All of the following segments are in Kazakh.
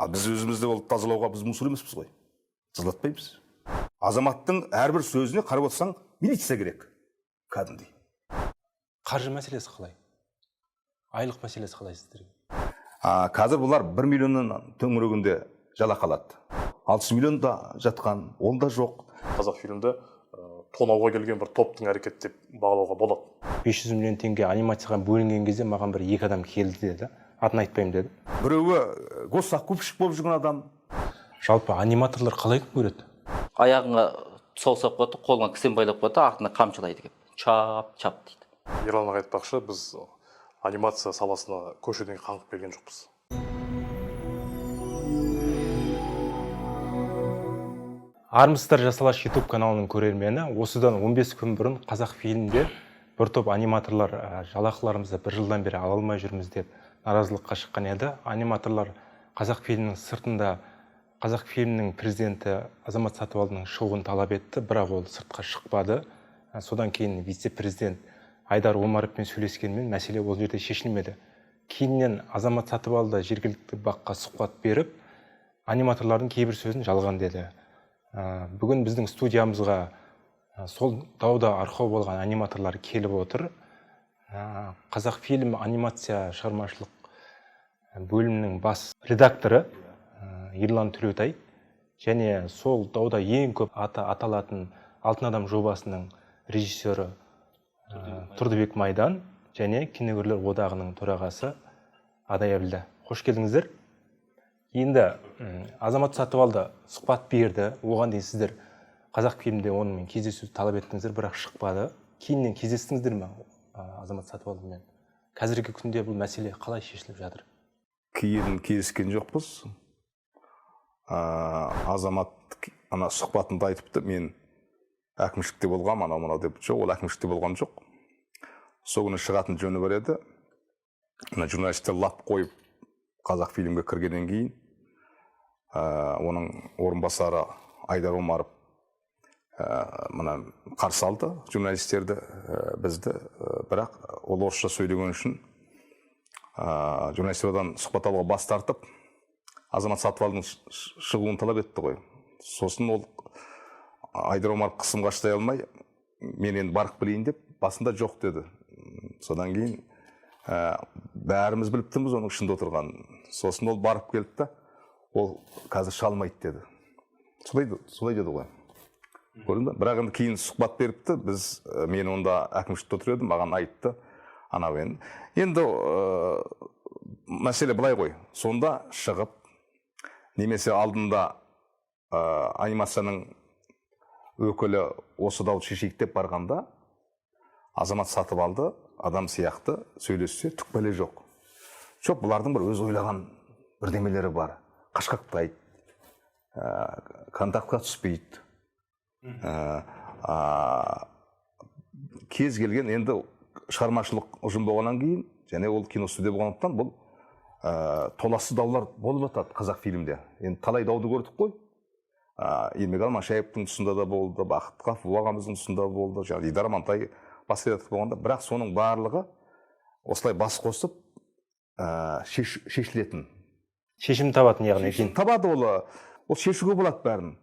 Біз өзімізді ол тазалауға біз мусор емеспіз ғой. Тазалатпаймыз. Азаматтың әрбір сөзіне қарап отырсаң, милиция керек. Кәдімгідей. Қаржы мәселесі қалай? Айлық мәселесі қалай сіздерге? Қазір бұлар 1 миллионның төңірегінде жалақы алады. 6 миллион да жатқан, ол да жоқ. Қазақфильмді тонауға келген бір топтың әрекеті деп бағалауға болады. 500 миллион теңге анимацияға бөлінген кезде маған бір 2 адам келді деді. Атын айтпаймын деді. Біреуі госзакупщик болып жүрген адам. Жалпы аниматорлар қалай күн көреді? Аяғыңа соғсап қойды, қолыңа кісен байлап қойды, артына қамшылайды деп. Чап дейді. Ерлан аға айтпақшы, біз анимация саласына көшеден қаңғып келген жоқпыз. Армысыздар жасалаш YouTube каналының көрермені. Осыдан 15 күн бұрын Қазақфильмде бір топ аниматорлар жалақыларымызды 1 жылдан бері ала алмай жүрміз деп наразылыққа шыққан еді. Аниматорлар Қазақфильмнің сыртында Қазақфильмнің президенті Азамат Сатыбалдының шығуын талап етті, бірақ ол сыртқа шықпады. Содан кейін вице-президент Айдар Омаровпен сөйлескенмен мәселе ол жерде шешілмеді. Кейіннен Азамат Сатыбалды жергілікті баққа сұхбат беріп, аниматорлардың кейбір сөзін жалған деді. Бүгін біздің студиямызға сол дауда арқау болған аниматорлар келіп отыр. Қазақфильм анимация шығармашылық бөлімінің бас редакторы Ерлан Төлеутай және сол дауда ең көп аталатын Алтын адам жобасының режиссері Тұрдыбек Майдан және киногерлер одағының төрағасы Адай Әбілда. Қош келдіңіздер. Енді Азамат Сатыбалды сұхбат берді. Оған дейін сіздер Қазақфильмде онымен кездесуді талап еттіңіздер, бірақ шықпады. Кейіннен кездестіңіздер ме Азамат Сатыбалдымен? Қазіргі күнде бұл мәселе қалай шешіліп жатыр? Кейін кездескен жоқпыз. Азамат сұхбатында айтыпты, мен әкімшілікте болғам, анау деп жоқ, ол әкімшілікте болған жоқ. Сол күні шығатын жөні бар еді. Журналистер лап қойып Қазақфильмге кіргеннен кейін оның орынбасары Айдар Омаров қарсы алды журналистерді, бізді, бірақ ол орысша сөйлеген үшін журналистерден сұхбат алуға бас тартып, Азамат Сатыбалдың шығуын талап етті ғой. Сосын ол Айдар Омаров қысымға шыдай алмай, мен енді барып білейін деп, басында жоқ деді. Содан кейін бәріміз біліп тұрмыз оның ішінде отырған. Сосын ол барып келді, ол қазір шалмайды деді. Солай деді ғой. Көрдің бе? Бірақ енді кейін сұхбат беріпті, мен онда әкімшілікте отыр едім, маған айтты, енді мәселе былай ғой. Сонда шығып, немесе алдында анимацияның өкілі осы дауды шешейік деп барғанда, Азамат Сатыбалды адам сияқты сөйлессе түк бәле жоқ. Жоқ, бұлардың бір өз ойлаған бірдемелері бар. Қашқақтайды, контактқа түспейді. Кез келген енді шығармашылық ұжым болғаннан кейін, және ол киностудия болғандықтан, бұл толассыз даулар болып жатады Қазақфильмде. Енді талай дауды көрдік қой. Ермек Алмашаевтың тұсында да болды, Бақыт Ғафу ағамыздың тұсында болды, Дидар Амантай бас редактор болғанда, бірақ соның барлығы осылай бас қосып шешілетін. Шешім табатын яғни екен. Табады ол шешуге болады бәрін.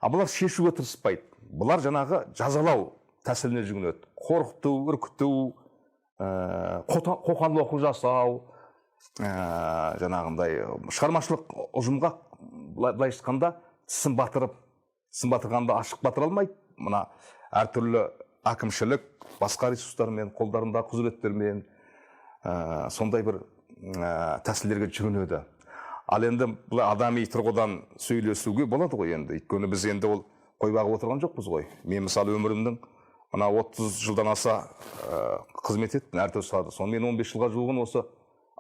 Бұлар шешуге тырыспайды. Бұлар жаңағы жазалау тәсіліне жүгінеді. Қорқыту, үркіту, қоқан-лоққы жасау, жаңағындай шығармашылық ұжымға былай айтқанда тісін батырғанда ашық батыра алмайды. Мына әртүрлі әкімшілік басқа ресурстармен, қолдарында құзыреттермен сондай бір тәсілдерге жүгінеді. Ал енді адами тұрғыдан сөйлесуге болады ғой енді. Өйткені біз енді ол қой бағып отырған жоқпыз ғой. Мен мысалы өмірімнің 30 жылдан аса қызмет еттім әртүрлі салада. Сонымен 15 жылға жуығын осы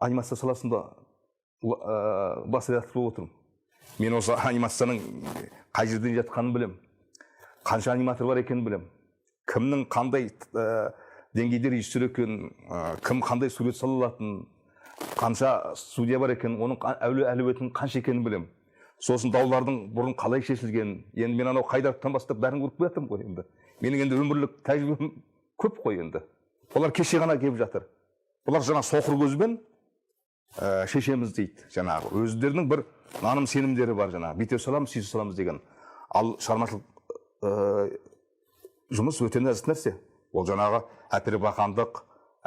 анимация саласында бас редактор болып отырмын. Мен осы анимацияның қай жерден жатқанын білем. Қанша аниматор бар екенін білем. Кімнің қандай деңгейде режиссер екенін, кім қандай сурет сала алатынын, қанша студия бар екен, оның әлеуетінің қанша екенін білем. Сосын даулардың бұрын қалай шешілгенін, енді мен анау Қайдаровтан бастап бәрін көріп келатырмын ғой енді. Менің енді өмірлік тәжірибем көп қой енді. Олар кеше ғана келіп жатыр. Бұлар жаңа соқыр көзбен шешеміз дейді. Жаңағы өздерінің бір наным сенімдері бар жаңағы. Бүйте саламыз, сөйте саламыз деген. Ал шығармашылық жұмыс өте нәзік нәрсе. Ол жаңағы әпербақандық,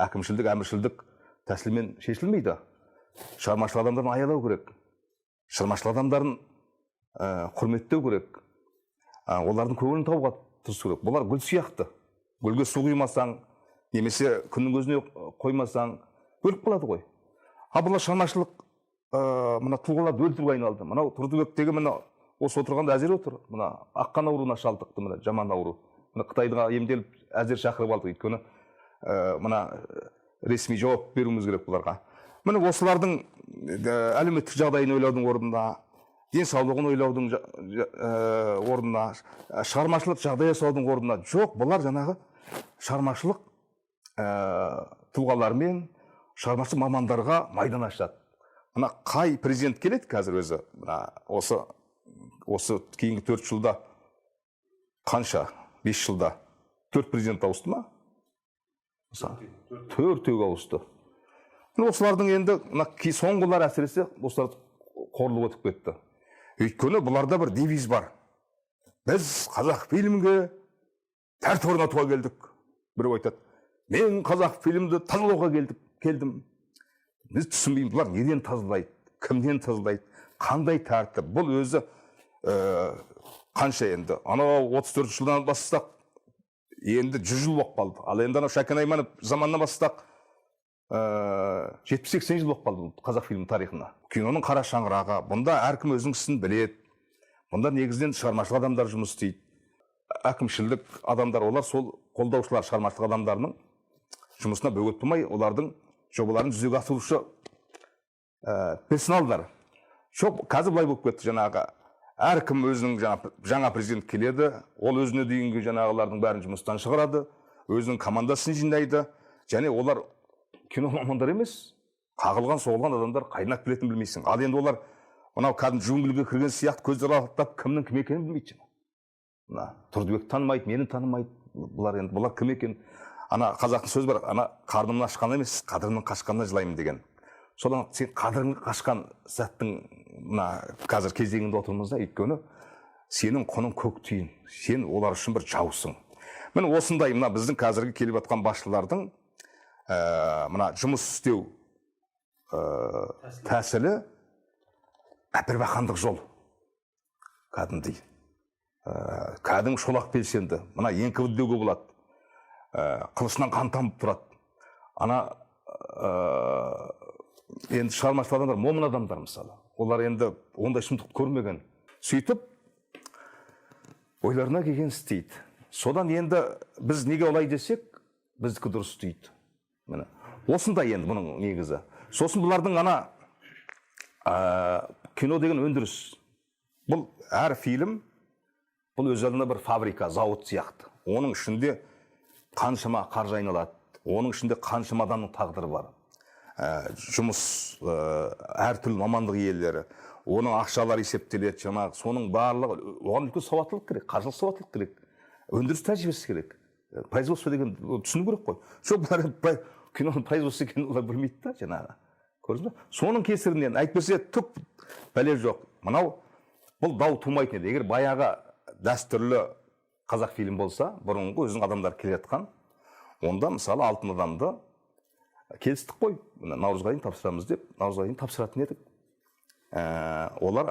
әкімшілдік, әміршілдік тәсілмен шешілмейді. Шығармашылық адамдарын аялау керек. Шығармашылық адамдарын құрметтеу керек. Олардың көңілін табуға тырысу керек. Бұлар гүл сияқты. Гүлге су құймасаң, немесе күннің көзіне қоймасаң, өліп қалады ғой. Бұлар шығармашылық мына тұлғаларды өлтіруге айналды. Мынау Тұрдыбектегі мына осы отырғанда әзер отыр. Мына аққан ауруына шалдықты, мына жаман ауру. Мына Қытайға емделіп әзер шақырып алды. Өйткені мына ресми жауап беруіміз керек бұларға. Міне осылардың әлеуметтік жағдайын ойлаудың орнына, денсаулығын ойлаудың орнына, шығармашылық жағдай жасаудың орнына жоқ, бұлар жаңағы шығармашылық тұлғалармен шығармашылық мамандарға майдан ашады. Мына қай президент келеді қазір өзі, осы кейінгі 4 жылда қанша? 5 жылда 4 президент ауысты ма? 4-ге ауысты. Осылардың енді соңғылар әсіресе осылар қорлық өтіп кетті. Өйткені бұларда бір девиз бар. Біз қазақ фильмге тәртіп орнатуға келдік. Біреу айтады, мен қазақ фильмді тазалауға келдім. Біз түсінбейміз, бұлар неден тазалайды, кімден тазалайды, қандай тәртіп. Бұл өзі қанша енді? Анау 34 жылдан бастақ, енді 100 жыл болып қалды. Ал енді анау Шәкен Айманов заманынан бастақ 70-80 жыл болып қалды қазақ фильм тарихына. Киноның қара шаңырағы. Бұнда әркім өзінің ісін біледі. Бұнда негізінен шығармашылық адамдар жұмыс істейді. Әкімшілдік адамдар, олар сол қолдаушылар шығармашылық адамдарының жұмысына бөгет болмай, олардың жобаларын жүзеге асырушы персоналдар. Жоқ, қазір былай болып кетті жаңағы. Әркім өзінің жаңа президент келеді, ол өзіне дейінгі жаңағылардың бәрін жұмыстан шығарады, өзінің командасын жинайды, және олар кино мамандар емес, қағылған, соғылған адамдар қайдан келетінін білмейсің. Ал енді олар мынау кәдімгі джунгльге кірген сияқты көздері алақтап, кімнің кім екенін білмейді. Тұрдыбек танымайды, мені танымайды. Бұлар кім екен? Ана қазақтың сөзі бар, ана қарнымнан ашқан емес, қадірімнен қашқанына жылаймын деген. Содан сен қадіріңнен қашқан сәттің қазір кезеңінде отырмыз да, өйткені сенің құның көк тиын, сен олар үшін бір жаусың. Міне осындай біздің қазіргі келіп жатқан басшылардың жұмыс істеу тәсілі әпербақандық жол. Кәдімгідей. Кәдімгі шолақ белсенді. Мына еңкібіл деуге болады. Қылышынан қан тамып тұрады. Енді шығармашылық адамдар, момын адамдар мысалы. Олар енді ондай шындықты көрмеген. Сөйтіп, ойларына келген істейді. Содан енді біз неге олай десек, біздікі дұрыс істейді. Осындай енді бұның негізі. Сосын бұлардың кино деген өндіріс. Бұл әр фильм, бұл өз алдына бір фабрика, зауыт сияқты. Оның ішінде қаншама қаржы айналады, оның ішінде қаншама адамның тағдыры бар. Жұмыс, әртүрлі мамандық иелері, оның ақшалар есептеледі, соның барлығы, оған үлкен сауаттылық керек, қаржылық сауаттылық керек, өндіріс тәжірибесі керек, производство деген түсіну керек қой. Жоқ, бұлар киноның производство екенін олар білмейді да, жаңағы. Көрдіңіз бе? Соның кесірінен әйтпесе түк бәле жоқ. Мынау бұл дау тумайтын еді. Егер баяғы дәстүрлі қазақ фильм болса, бұрынғы өзінің адамдар келе жатқан, онда мысалы алтын адамды келістік қой, наурызға дейін тапсырамыз деп, наурызға дейін тапсыратын едік. Олар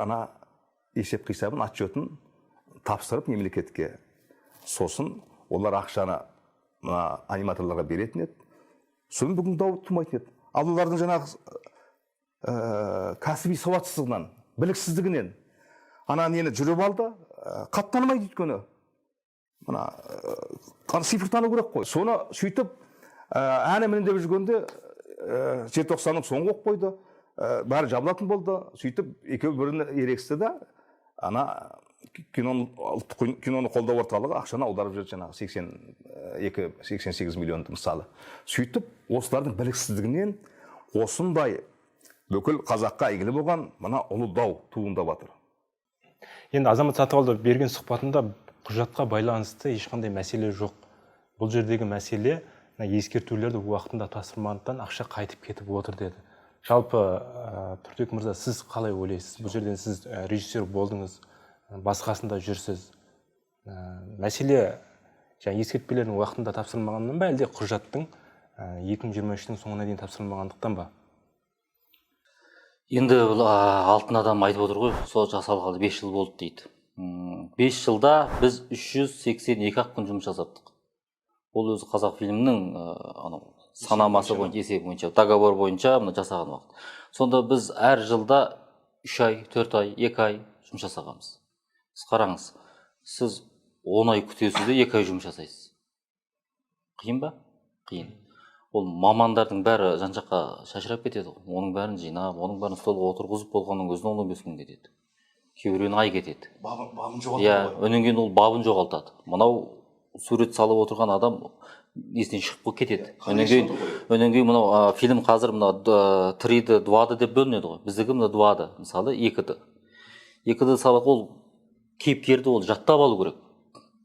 есеп қисабын, отчетін тапсырып мемлекетке. Сосын олар ақшаны аниматорларға беретін еді. Сосын бүгін дау тумайтын еді. Ал олардың жаңағы кәсіби сауатсыздығынан, біліксіздігінен нені жүріп алды, қаттанымайды өйткені. Цифр тану керек қой. Соны сөйтіп әне міне деп жүргенде желтоқсанның соңғы оқып қойды, бәрі жабылатын болды. Сөйтіп екеуі бірін ерегісті да, киноны қолдау орталығы ақшаны аударып жүрді жаңағы 82-88 миллионды мысалы. Сөйтіп осылардың біліксіздігінен осындай бүкіл қазаққа әйгілі болған мына ұлы дау туындап жатыр. Енді Азамат Сатыбалды берген сұхбатында құжатқа байланысты ешқандай мәселе жоқ. Бұл жердегі мәселе ескертулерді уақытында тапсырмағандықтан ақша қайтып кетіп отыр деді. Жалпы Тұртек мырза, сіз қалай ойлайсыз? Бұл жерден сіз режиссер болдыңыз, басқасында жүрсіз. Мәселе ескертпелердің уақытында тапсырылмағаннан ба, әлде құжаттың 2023-нің соңына дейін тапсырылмағандықтан ба? Енді алтын адам айтып отыр ғой, сол жасалғалы 5 жыл болды дейді. 5 жылда біз 382 күн жұмыс жасаттық. Ол өзі қазақ фильмінің санамасы бойынша, есебі бойынша, договор бойынша жасаған уақыт. Сонда біз әр жылда 3 ай, 4 ай, 2 ай жұмыс жасағанбыз. Сіз қараңыз, сіз 10 ай күтесіз де 2 ай жұмыс жасайсыз. Қиын ба? Қиын. Ол мамандардың бәрі жан-жаққа шашырап кетеді. Оның бәрін жинап, оның бәрін столға отырғызып болғанның өзіне 15 күн кетеді. Кейбіреуіне ай кетеді. Бабын жоғалтады. Иә, өнен кейін ол бабын жоғалтады. Мынау сурет салып отырған адам есінен шығып кетеді. Өнен кейін мынау фильм қазір мынау 3D, 2D деп бөлінеді ғой. Біздікі мына 2D, мысалы 2D. 2D салып ол кейіпкерді ол жаттап алу керек.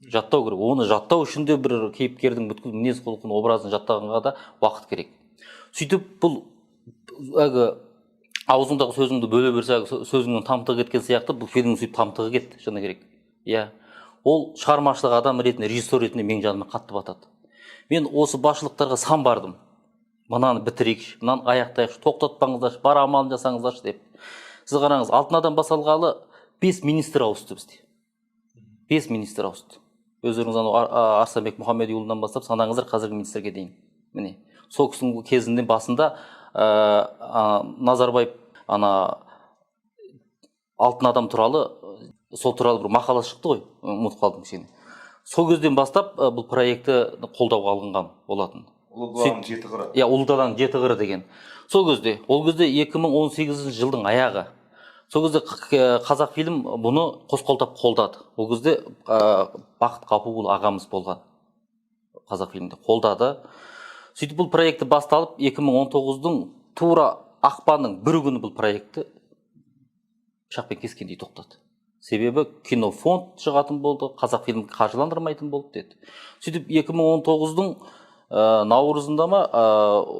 Жаттау керек. Оны жаттау үшін де бір кейіпкердің бүткіл мінез құлқын, образын жаттағанға да уақыт керек. Сөйтіп бұл аузыңдағы сөзіңді бөле берсе, сөзіңнің тамтығы кеткен сияқты, бұл фильмнің сөйтіп тамтығы кетті, шыны керек. Иә. Ол шығармашылық адам ретінде, режиссер ретінде менің жаныма қатты батады. Мен осы басшылықтарға сан бардым. Мынаны бітірейікші, мынаны аяқтайықшы, тоқтатпаңыздаршы, бар амалын жасаңыздаршы деп. Сіз қараңыз, алтын адам басалғалы 5 министр ауысты бізде. 5 министр ауысты. Өздеріңіз Арыстанбек Мұхамедиұлынан бастап санаңыздар қазіргі министрге дейін. Міне, сол кісінің кезінде басында Назарбаев алтын адам туралы, сол туралы бір мақала шықты ғой, ұмытып қалдым кішкене. Сол кезден бастап бұл проекті қолдауға алынған болатын. Ұлы даланың 7 қыры. Иә, Ұлы даланың 7 қыры деген. Сол кезде 2018 жылдың аяғы. Сол кезде қазақ фильм бұны қосқолтап қолдады. Ол кезде Бақыт Қапуұлы ағамыз болған. Қазақ фильмде қолдады. Сөйтіп бұл проекті басталып 2019-дың тура ақпанның 1 күні бұл проекті пышақпен кескендей тоқтады. Себебі кинофонд шығатын болды, қазақ фильмін қаржыландырмайтын болды деді. Сөйтіп 2019-дың наурызында ма,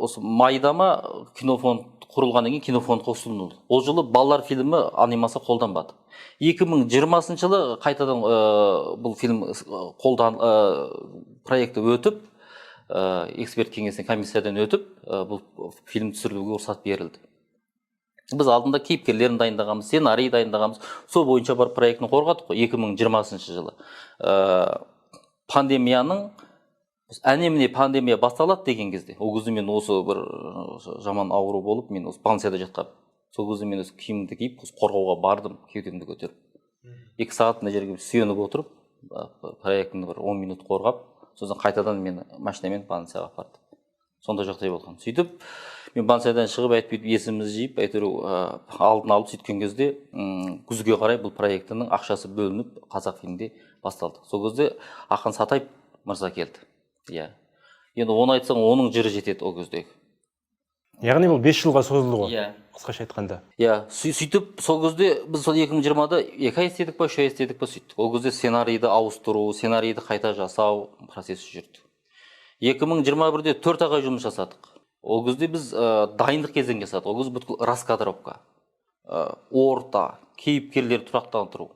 осы майда ма кинофонд құрылғаннан кейін кинофонд қосылды. Ол жылы балалар фильмі анимация қолданбады. 2020 жылы қайтадан бұл фильм проекті өтіп, эксперт кеңесінен комиссиядан өтіп, бұл фильм түсірілуге рұқсат берілді. Біз алдында кейіпкерлерін дайындағанбыз, сценарий дайындағанбыз. Сол бойынша бар проектіні қорғадық қой 2020 жылы. Пандемияның әне-міне пандемия басталады деген кезде, ол кезде мен осы бір жаман ауру болып, мен осы больницада жатқам. Сол кезде мен осы киімімді киіп, қорғауға бардым, кеудемді көтеріп. 2 сағат мына жерге сүйеніп отырып, проектіні бір 10 минут қорғап, сосын қайтадан мен машинамен больницаға апарды. Сонда жағдай болған. Сөйтіп, мен больницадан шығып, айтып есімізді жиып, алдын алып сөйткен кезде, күзге қарай бұл проектінің ақшасы бөлініп, қазақ фильмде басталды. Сол кезде Ақан Сатаев мырза келді. Иә. Енді оны айтсаң, оның жыры жетеді ол кездегі. Яғни бұл 5 жылға созылды ғой. Иә. Қысқаша айтқанда. Иә, сөйтіп сол кезде біз сол 2020-да 2 ай істедік па, 3 ай істедік па сөйттік. Ол кезде сценарийді ауыстыру, сценарийді қайта жасау процесі жүрді. 2021-де 4 ай жұмыс жасадық. Ол кезде біз дайындық кезең жасадық. Ол кезде бүткіл раскадровка, орта, кейіпкерлер тұрақтандыру.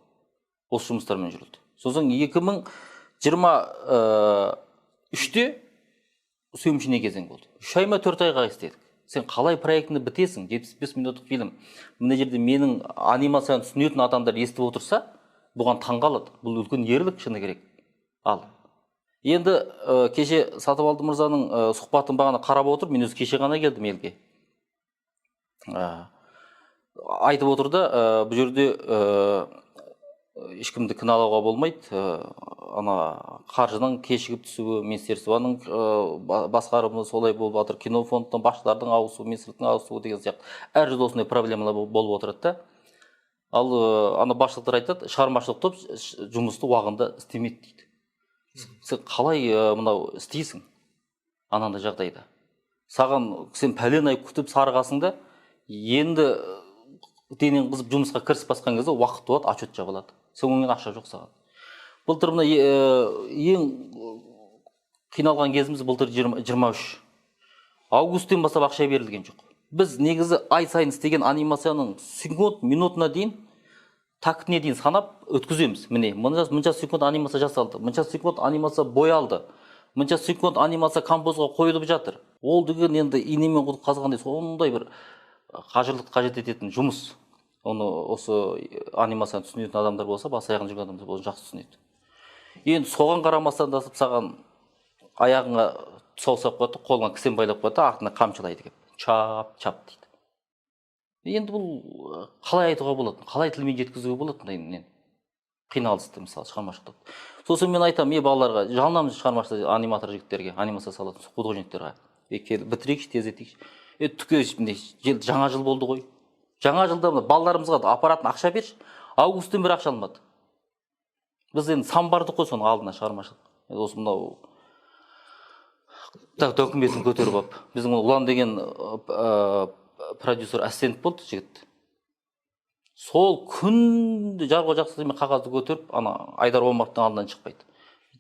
Осы жұмыстармен жүрілді. Сосын 2023-те сөмшіне кезең болды. 3 ай ма 4 айға істедік. Сен қалай проектіні бітесің? 75 минуттық фильм. Мына жерде менің анимацияны түсінетін адамдар естіп отырса, бұған таңғалады. Бұл үлкен ерлік, шыны керек. Ал. Енді кеше Сатыбалды мырзаның сұхбатын бағана қарап отыр, мен өзі кеше ғана келдім елге. Айтып отырды, бұл жерде ешкімді кінәлауға болмайды. Қаржының кешігіп түсуі, министерствоның басқарымы солай болып жатыр, кинофондтың басшылардың ауысуы, министрліктің ауысуы деген сияқты. Әр жерде осындай проблемалар болып отырады. Ал басшылықтар айтады, шығармашылық топ жұмысты уақытында істемейді дейді. Сен қалай мынау істейсің анандай жағдайда? Саған сен пәлен ай күтіп сарғасыңда, енді денең қызып жұмысқа кірісіп басқан кезде уақыт болады, отчет жабылады. Сен онымен ақша жоқ саған. Былтыр мына ең қиналған кезіміз былтыр 23. Августтен бастап ақша берілген жоқ. біз негізі ай сайын істеген анимацияның секунд минутына дейін тактіне дейін санап өткіземіз. Міне мынша секунд анимация жасалды, мынша секунд анимация боялды, мынша секунд анимация композға қойылып жатыр. Ол деген енді инемен құдық қазғандай сондай бір қажырлық қажет ететін жұмыс. Оны осы анимацияны түсінетін адамдар болса, бас аяғын жүрген адамдар болса жақсы түсінеді. Енді соған қарамастан да саған аяғыңа тұсау салып қойды, қолыңа кісен байлап қойды, артына қамшылайды кеп. Чап дейді. Енді бұл қалай айтуға болады, қалай тілмен жеткізуге болады, қиналысты мысалы шығармашылықта. Сосын мен айтамын, балаларға, жалынамыз шығармашылықта аниматор жігіттерге, анимация салатын художниктерге. Бітірейікші, тез етейікші. Жаңа жыл болды ғой. Жаңа жылда балаларымызға апаратын ақша берші. Августтен бері ақша алмады. Біз енді самбарды қой соның алдына шығармашылық. Осы мынау документін көтеріп алып. Біздің Ұлан деген продюсер ассистент болды жігіт. Сол күнде жарғы жақсылығымен қағазды көтеріп, Айдар Омаровтың алдынан шықпайды.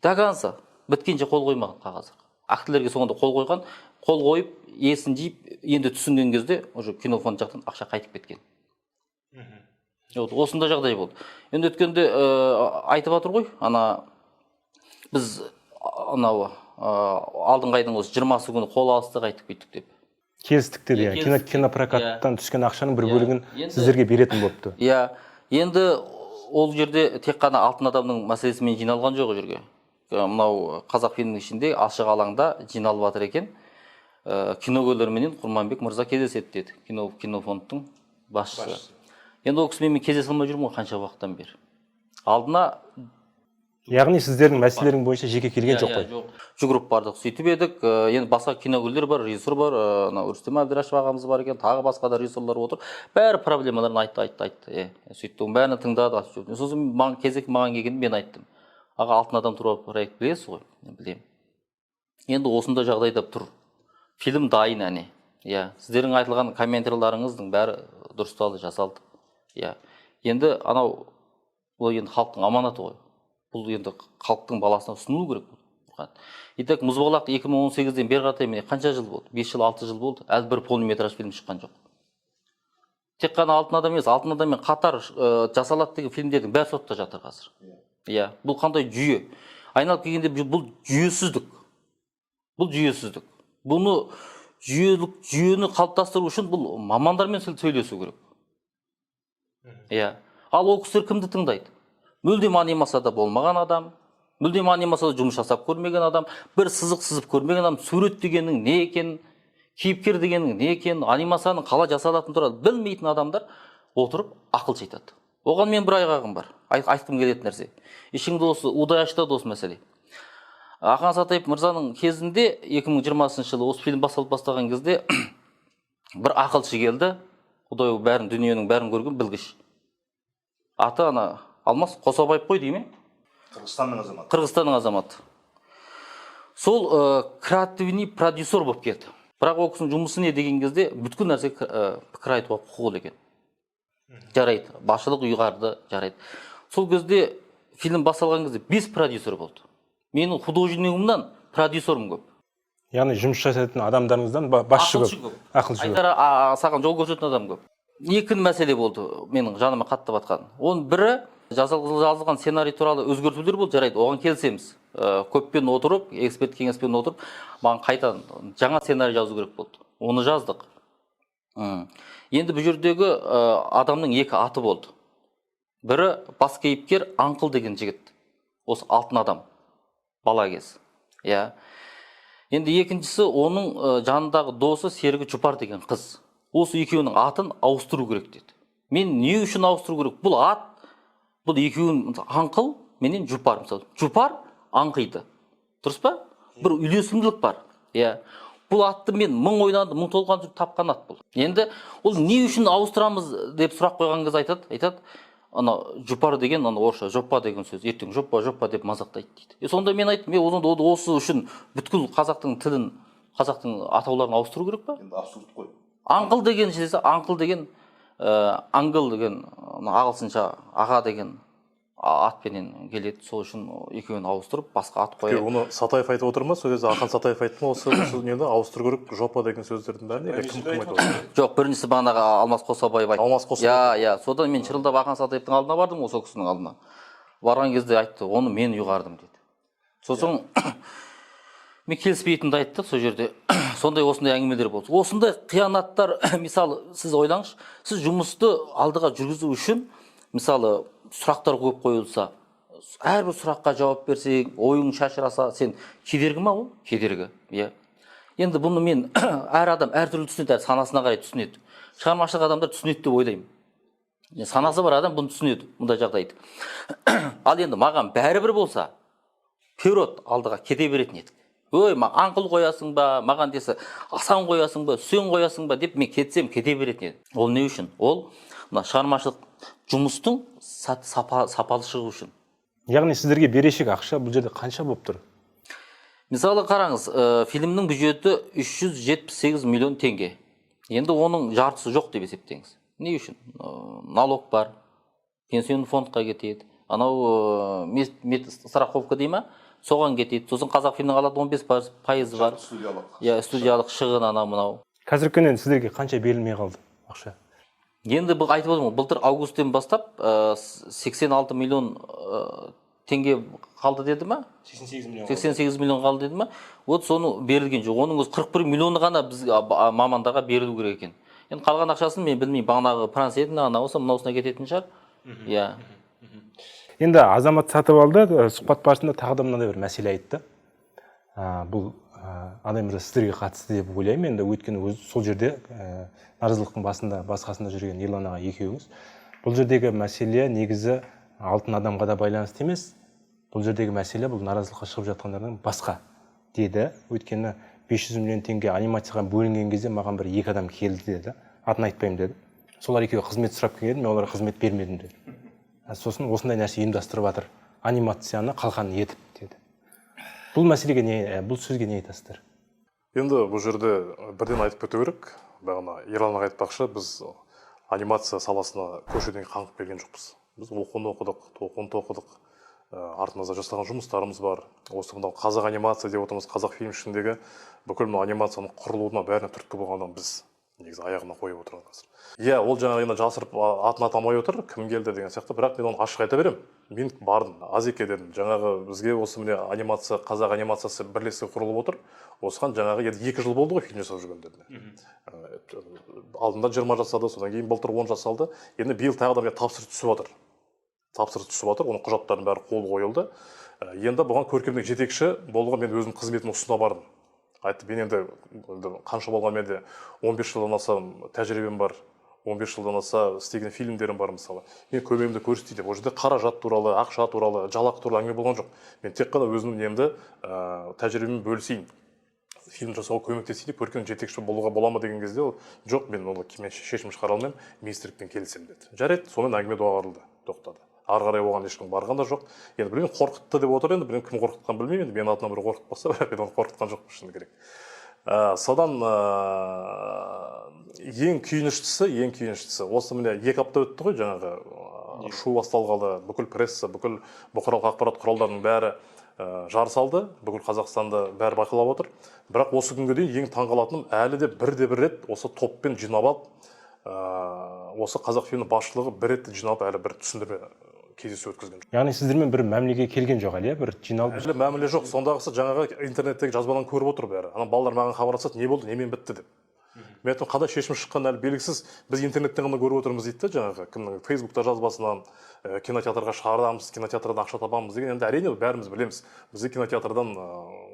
Даганса біткенше қол қоймаған қағазға. Актілерге соңында қол қойған, қол қойып, есін жиып, енді түсінген кезде уже кинофонд жақтан ақша қайтып кеткен. Осында жағдай болды. Енді өткенде айтып жатыр ғой, біз алдыңғы айдың осы 20 күні қол алысты қайтып кеттік деп. Келістік деді, кинопрокаттан түскен ақшаның бір бөлігін сіздерге беретін болыпты. Енді ол жерде тек қана алтын адамның мәселесімен жиналған жоқ жерге. Мынау қазақ фильмінің ішінде ашық алаңда жиналып жатыр екен. Киногерлерменен Құрманбек мырза кездеседі деді, кинофондтың басшысы. Енді ол кісімен мен кездесе алмай жүрмін ғой қанша уақыттан бері. Алдына яғни сіздердің мәселелерің бойынша жеке келген жоқ қой. Жүгіріп бардық, сөйтіп едік. Енді басқа киногерлер бар, режиссер бар, Рүстем Әбдірашев ағамыз бар екен, тағы басқа да режиссерлар отыр. Бәрі проблемаларын айтты. Сөйтті, бәрін тыңдады. Сосын кезек маған келгенде мен айттым. Аға, алтын адам туралы проект білесіз ғой? Білемін. Енді осында жағдайда тұр. Фильм дайын әне. Сіздердің айтылған комментарийларыңыздың бәрі дұрысталды, жасалды. Енді бұл енді халықтың аманаты ғой. Бұл енді халықтың баласына ұсынылу керек болды. Итак, Мұзбалақ 2018-ден бері қаратай қанша жыл болды? 5 жыл, 6 жыл болды. Әлі бір полнометраж фильм шыққан жоқ. Тек қана алтын адам емес, алтын адаммен қатар жасалады деген фильмдердің бәрі сотта жатыр қазір. Бұл қандай жүйе? Айналып келгенде бұл жүйесіздік. Бұны жүйені қалыптастыру үшін бұл мамандармен сөйлесу керек. Ал ол кісілер кімді тыңдайды? Мүлдем анимацияда болмаған адам, мүлдем анимацияда жұмыс жасап көрмеген адам, бір сызық сызып көрмеген адам, сурет дегеннің не екенін, кейіпкер дегеннің не екенін, анимацияның қалай жасалатынын туралы білмейтін адамдар отырып ақыл айтады. Оған мен бір айғағым бар, айтқым келетін нәрсе. Ішіңді осы удай аштады осы мәселе. Ақан Сатаев мырзаның кезінде 2020 жылы осы фильм басталып бастаған кезде бір ақылшы келді. Құдай бәрін, дүниенің бәрін көрген білгіш. Аты Алмас Қосабаев қой дейме? Қырғызстанның азаматы. Сол креативный продюсер болып кетті. Бірақ ол кісінің жұмысы не деген кезде бүткіл нәрсе пікір айтуға құқылы екен. Жарайды, басшылық ұйғарды, жарайды. Сол кезде фильм басталған кезде 5 продюсер болды. Менің художникімнен продюсерім көп. Яғни жұмыс жасайтын адамдарыңыздан басшы көп, ақылшы көп. Саған жол көрсететін адам көп. Екі мәселе болды менің жаныма қатты батқан. Оның бірі жазылған сценарий туралы өзгертулер болды, жарайды, оған келісеміз. Көппен отырып, эксперт кеңеспен отырып, маған қайтадан жаңа сценарий жазу керек болды. Оны жаздық. Енді бұл жердегі адамның екі аты болды. Бірі бас кейіпкер Аңқыл деген жігіт. Осы алтын адам, бала кез. Енді екіншісі оның жанындағы досы Серігі Жұпар деген қыз. Осы екеуінің атын ауыстыру керек деді. Мен не үшін ауыстыру керек? Бұл ат, бұл екеуін Аңқыл, менен Жұпар мысалы. Жұпар аңқиды. Дұрыс па? Бір үйлесімділік бар. Бұл атты мен мың ойланды, мың толған жүріп тапқан ат бұл. Енді ол не үшін ауыстырамыз деп сұрақ қойған кез айтады. Жұпар деген орысша жопа деген сөз. Ертең жопа деп мазақтайды дейді. Сонда мен айттым, осы үшін бүткіл қазақтың тілін, қазақтың атауларын ауыстыру керек па? Енді абсурд қой. Аңқыл деген аңқыл деген аңгыл деген ағылшынша аға деген атпенен келеді, сол үшін екеуін ауыстырып басқа ат қояды. Оны Сатаев айтып отыр ма? Сол кезде Ақан Сатаев айтты ма осы нені ауыстыру керек жопа деген сөздердің бәрін? Кім айтып отыр? Жоқ, біріншісі бағанағы Алмас Қосабаев айтты. Алмас Қосабаев. Иә, содан мен шырылдап Ақан Сатаевтың алдына бардым, осы кісінің алдына. Барған кезде айтты, оны мен ұйғардым деді. Сосын мен келіспейтінді айтты сол жерде. Сондай осындай әңгімелер болды. Осындай қиянаттар, мысалы, сіз ойлаңызшы, сіз жұмысты алдыға жүргізу үшін, мысалы, сұрақтар көп қойылса, әрбір сұраққа жауап берсең, ойың шашыраса, сен кедергі ма ол? Кедергі, иә. Енді бұны мен әр адам әртүрлі түсінеді, санасына қарай түсінеді. Шығармашылық адамдар түсінеді деп ойлаймын. Санасы бар адам бұны түсінеді, мұндай жағдайды. Ал енді маған бәрібір болса, период алдыға кете беретін едік. Ой, аңқыл қоясың ба, маған десе, асан қоясың ба, үсен қоясың ба деп мен кетсем кете беретін едім. Ол не үшін? Ол мына шығармашылық жұмыстың сапалы шығу үшін. Яғни сіздерге берешек ақша бұл жерде қанша болып тұр? Мысалы қараңыз, фильмнің бюджеті 378 миллион теңге. Енді оның жартысы жоқ деп есептеңіз. Не үшін? Налог бар, пенсионный фондқа кетеді. Анау страховка дей ма? Соған кетеді. Сосын Қазақфильмнің алады 15% бар. Студиялық шығын анау. Қазіргі күннен сіздерге қанша берілмей қалды ақша? Енді бұл айтып отырмын, былтыр августтен бастап 86 миллион теңге қалды деді ма? 88 миллион қалды деді ма? Вот соны берілген жоқ. Оның өзі 41 миллионы ғана біз мамандарға берілу керек екен. Енді қалған ақшасын мен білмеймін, бағанағы прансетіне, анауысы, мынаусына кететін шығар. Иә. Енді Азамат Сатыбалды сұхбат барысында тағы да мынандай бір мәселе айтты. Бұл Адай мырза сіздерге қатысты деп ойлаймын. Енді өйткені өз сол жерде наразылықтың басқасында жүрген Ерлан аға екеуіңіз. Бұл жердегі мәселе негізі алтын адамға да байланысты емес. Бұл жердегі мәселе бұл наразылыққа шығып жатқандардың басқа деді. Өйткені 500 миллион теңге анимацияға бөлінген кезде маған бір екі адам келді деді. Атын айтпаймын деді. Солар екеуі қызмет сұрап келген, мен оларға қызмет бермедім деді. Сосын осындай нәрсе ұйымдастырып жатыр. Анимацияны қалқан етіп деді. Бұл мәселеге бұл сөзге не айтасыздар? Енді бұл жерде бірден айтып кету керек. Бағана Ерлан аға айтпақшы, біз анимация саласына көшеден қаңғып келген жоқпыз. Біз оқуны оқыдық, артымызда жасаған жұмыстарымыз бар. Осы мынау қазақ анимация деп отырмыз, қазақ фильм ішіндегі бүкіл анимацияның құрылуына бәріне түрткі болғаннан біз негізі аяғына қойып отырған қазір. Иә, ол жаңағы жасырып атын атамай отыр, кім келді деген сияқты, бірақ мен оны ашық айта беремін. Мен бардым, Азеке дедім, жаңағы бізге осы міне анимация, қазақ анимациясы бірлесе құрылып отыр. Осыған жаңағы 2 жыл болды ғой фильм жасап жүрген деді. Алдында 20 жасады, содан кейін былтыр 10 жасалды. Енді биыл тағы да тапсырыс түсіп отыр. Оның құжаттарының бәрі қол қойылды. Енді бұған көркемдік жетекші болуға мен өзім қызметім ұсына бардым. Айтты, мен енді қанша болған менде 15 жылдан аса тәжірибем бар. 15 жылдан аса істеген фильмдерім бар мысалы. Мен көмегімді көрсетейін деп, ол жерде қаражат туралы, ақша туралы, жалақы туралы әңгіме болған жоқ. Мен тек қана өзімнің немді тәжірибеммен бөлісейін. Фильм жасауға көмектесейін деп, көркем жетекші болуға бола ма деген кезде жоқ, мен оны шешім шығара алмаймын, министрлікпен келісемін деді. Жарайды, сонымен әңгіме доғарылды, тоқтады. Ары қарай оған ешкім барған да жоқ. Енді біреу қорқытты деп отыр, енді біреу кім қорқытқан білмеймін, енді мен атынан бір қорқытпаса, мен оны қорқытқан жоқпын шыны керек. Содан ең күйініштісі осы міне 2 апта өтті ғой, жаңағы шу басталғалы, бүкіл пресса, бүкіл бұқаралық ақпарат құралдарының бәрі жар салды, бүкіл Қазақстанда бәрі байқалап отыр. Бірақ осы күнге дейін ең таңғалатыным, әлі де бірде бір рет осы топпен жинап алып, осы Қазақфильм басшылығы бір рет жинап әлі бір түсіндірме кездесу өткізген. Яғни сіздермен бір мәмілеге келген жоқ әлі, бір жиналып. Әлі мәміле жоқ, сондағысы жаңағы интернеттегі жазбадан көріп отыр бәрі. Ана балалар маған хабарласады, не болды, немен бітті деп. Мен айттым, қандай шешім шыққан әлі белгісіз. Біз интернеттен ғана көріп отырмыз дейді, жаңағы кімнің Фейсбукта жазбасынан кинотеатрға шығарамыз, кинотеатрдан ақша табамыз деген. Енді әрине бәріміз білеміз. Бізде кинотеатрдан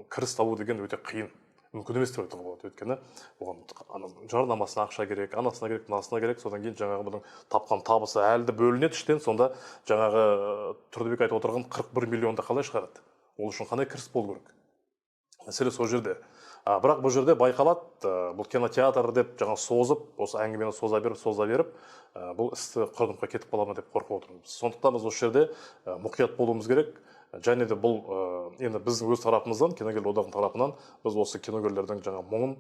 кіріс табу деген өте қиын. Мүмкін емес деп айтуға болады. Өйткені оған жарнамасына ақша керек, анасына керек, мынасына керек. Содан кейін жаңағы бұның тапқан табысы әлі де бөлінеді іштен. Сонда жаңағы Тұрдыбек айтып отырған 41 миллионды қалай шығарады? Ол үшін қандай кіріс болу керек? Мәселе сол жерде. Бірақ бұл жерде байқалады, бұл кинотеатр деп жаңа созып, осы әңгімені соза беріп, бұл істі құрдымға кетіп қала ма деп қорқып отырмыз. Сондықтан біз осы жерде мұқият болуымыз керек. Және де бұл енді біздің өз тарапымыздан, киногерлер одағының тарапынан біз осы киногерлердің жаңа мұңын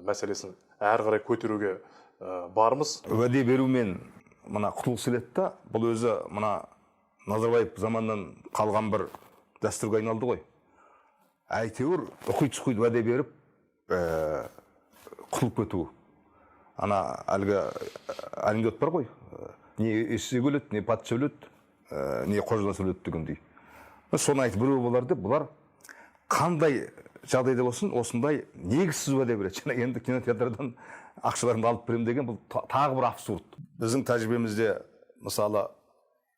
мәселесін әрі қарай көтеруге бармыз. Уәде берумен мына құтылғысы келеді да, бұл өзі мына Назарбаев заманнан қалған бір дәстүрге айналды ғой. Әйтеуір ұқит-сұқит уәде беріп, құтылып кету. Ана әлгі анекдот бар ғой. Не есе өледі, не патша өледі, не қожанасы өледі дегендей. Соны айтып біреу болар деп, бұлар қандай жағдайда болсын, осындай негізсіз уәде береді. Және енді кинотеатрдан ақшаларымды алып беремін деген бұл тағы бір абсурд. Біздің тәжірибемізде мысалы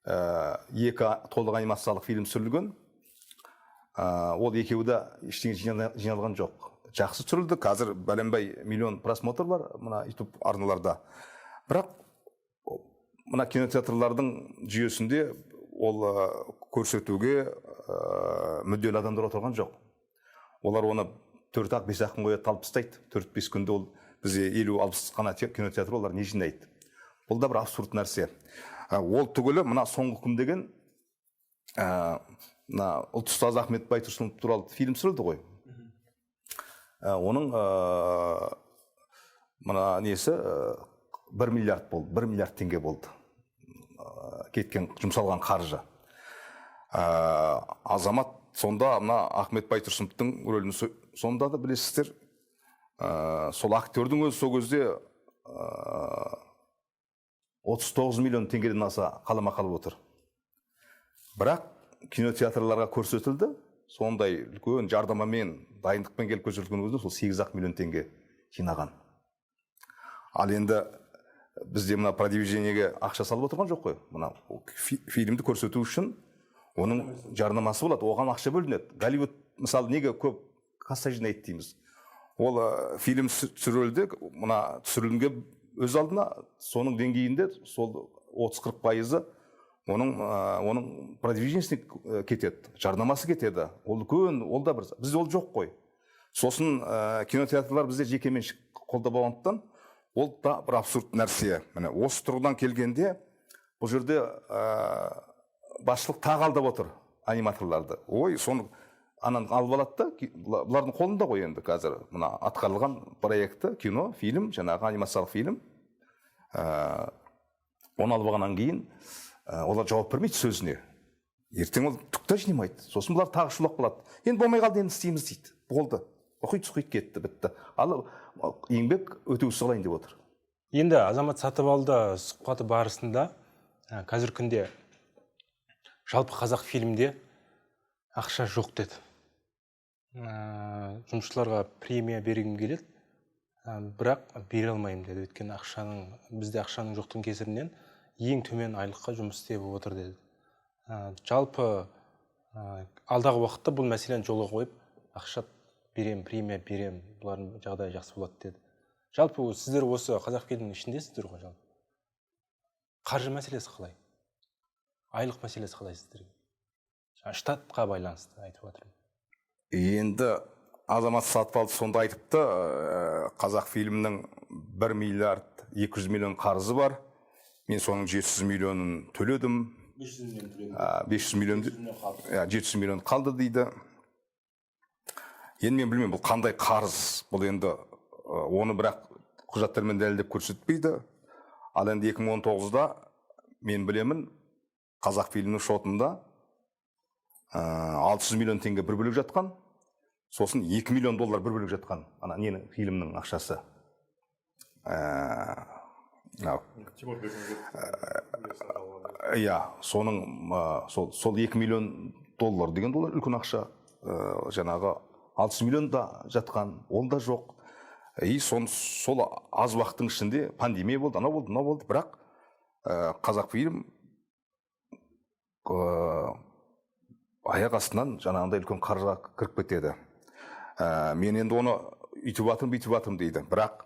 2 толық анимациялық фильм түсірілген. Ол екеуі де ештеңе жиналған жоқ. Жақсы түсірілді. Қазір бәленбай миллион просмотр бар мына YouTube арналарда. Бірақ мына кинотеатрлардың жүйесінде ол көрсетуге мүдделі адамдар отырған жоқ. Олар оны 4-5 күн қояды, алып тастайды. 4-5 күнде ол бізде 50-60 қана кинотеатр, олар не жинайды. Бұл да бір абсурд нәрсе. Ол түгілі мына соңғы күн деген ұлт-ұстаз Ахмет Байтұрсынов туралы фильм түсірілді ғой. Оның мына несі 1 миллиард болды, 1 миллиард теңге болды. Кеткен, жұмсалған қаржы. Азамат сонда мына Ахмет Байтұрсыновтың рөлін сонда да білесіздер. Сол актердің өзі сол кезде 39 миллион теңгеден аса қаламақы алып отыр. Бірақ кинотеатрларға көрсетілді, сондай үлкен жардамамен, дайындықпен келіп көрсетілген өзінде сол 8 миллион теңге жинаған. Ал енді бізде мына продвижениеге ақша салып отырған жоқ қой. Мына фильмді көрсету үшін оның жарнамасы болады, оған ақша бөлінеді. Голливуд мысалы неге көп касса жинайды дейміз. Ол фильм түсірілді, мына түсірілімге өз алдына соның деңгейінде сол 30-40% оның продвижениесіне кетеді, жарнамасы кетеді. Ол үлкен, ол да бір, бізде ол жоқ қой. Сосын кинотеатрлар бізде жекеменшік қолда болғандықтан, ол да бір абсурд нәрсе. Міне осы тұрғыдан келгенде бұл жерде басшылық тағы алдап отыр аниматорларды. Ой, соны анан алып алады да, бұлардың қолында ғой енді қазір мына атқарылған проекті, кино, фильм, жаңағы анимациялық фильм. Оны алып алғаннан кейін олар жауап бермейді сөзіне. Ертең ол түк те жинамайды. Сосын бұлар тағы шулап қалады. Енді болмай қалды, енді істейміз дейді. Болды. Ұқит-сұқит кетті, бітті. Ал еңбек өтеусіз қалайын деп отыр. Енді Азамат Сатыбалды сұхбаты барысында қазір күнде жалпы қазақ фильмде ақша жоқ деді. Жұмысшыларға премия бергім келеді, бірақ бере алмаймын деді. Өйткені бізде ақшаның жоқтың кесірінен ең төмен айлыққа жұмыс істеп отыр деді. Жалпы алдағы уақытта бұл мәселені жолға қойып, ақша берем, премия берем, бұлардың жағдайы жақсы болады деді. Жалпы сіздер осы қазақ фильмінің ішіндесіздер ғой жалпы. Қаржы мәселесі қалай? Айлық мәселесі қалай сіздерге? Штатқа байланысты айтып отырмын. Енді Азамат Сатыбалды сонда айтыпты, қазақ фильмінің 1 миллиард 200 миллион қарызы бар. Мен соның 700 миллионын төледім. 500 миллион қалды дейді. Енді мен білмеймін, бұл қандай қарыз? Бұл енді оны бірақ құжаттармен дәлелдеп көрсетпейді. Ал енді 2019-да мен білемін, қазақ фильмінің шотында 600 миллион теңге бір бөлек жатқан. Сосын 2 миллион доллар бір бөлек жатқан. Ана нені фильмнің ақшасы. Соның сол 2 миллион доллар деген доллар үлкен ақша. Жаңағы 600 миллион да жатқан, ол да жоқ. Сол аз уақыттың ішінде пандемия болды, ана болды, бірақ қазақ фильм аяқ астынан жаңағындай үлкен қаржыға кіріп кетеді. Мен енді оны үйтіп атырым дейді. Бірақ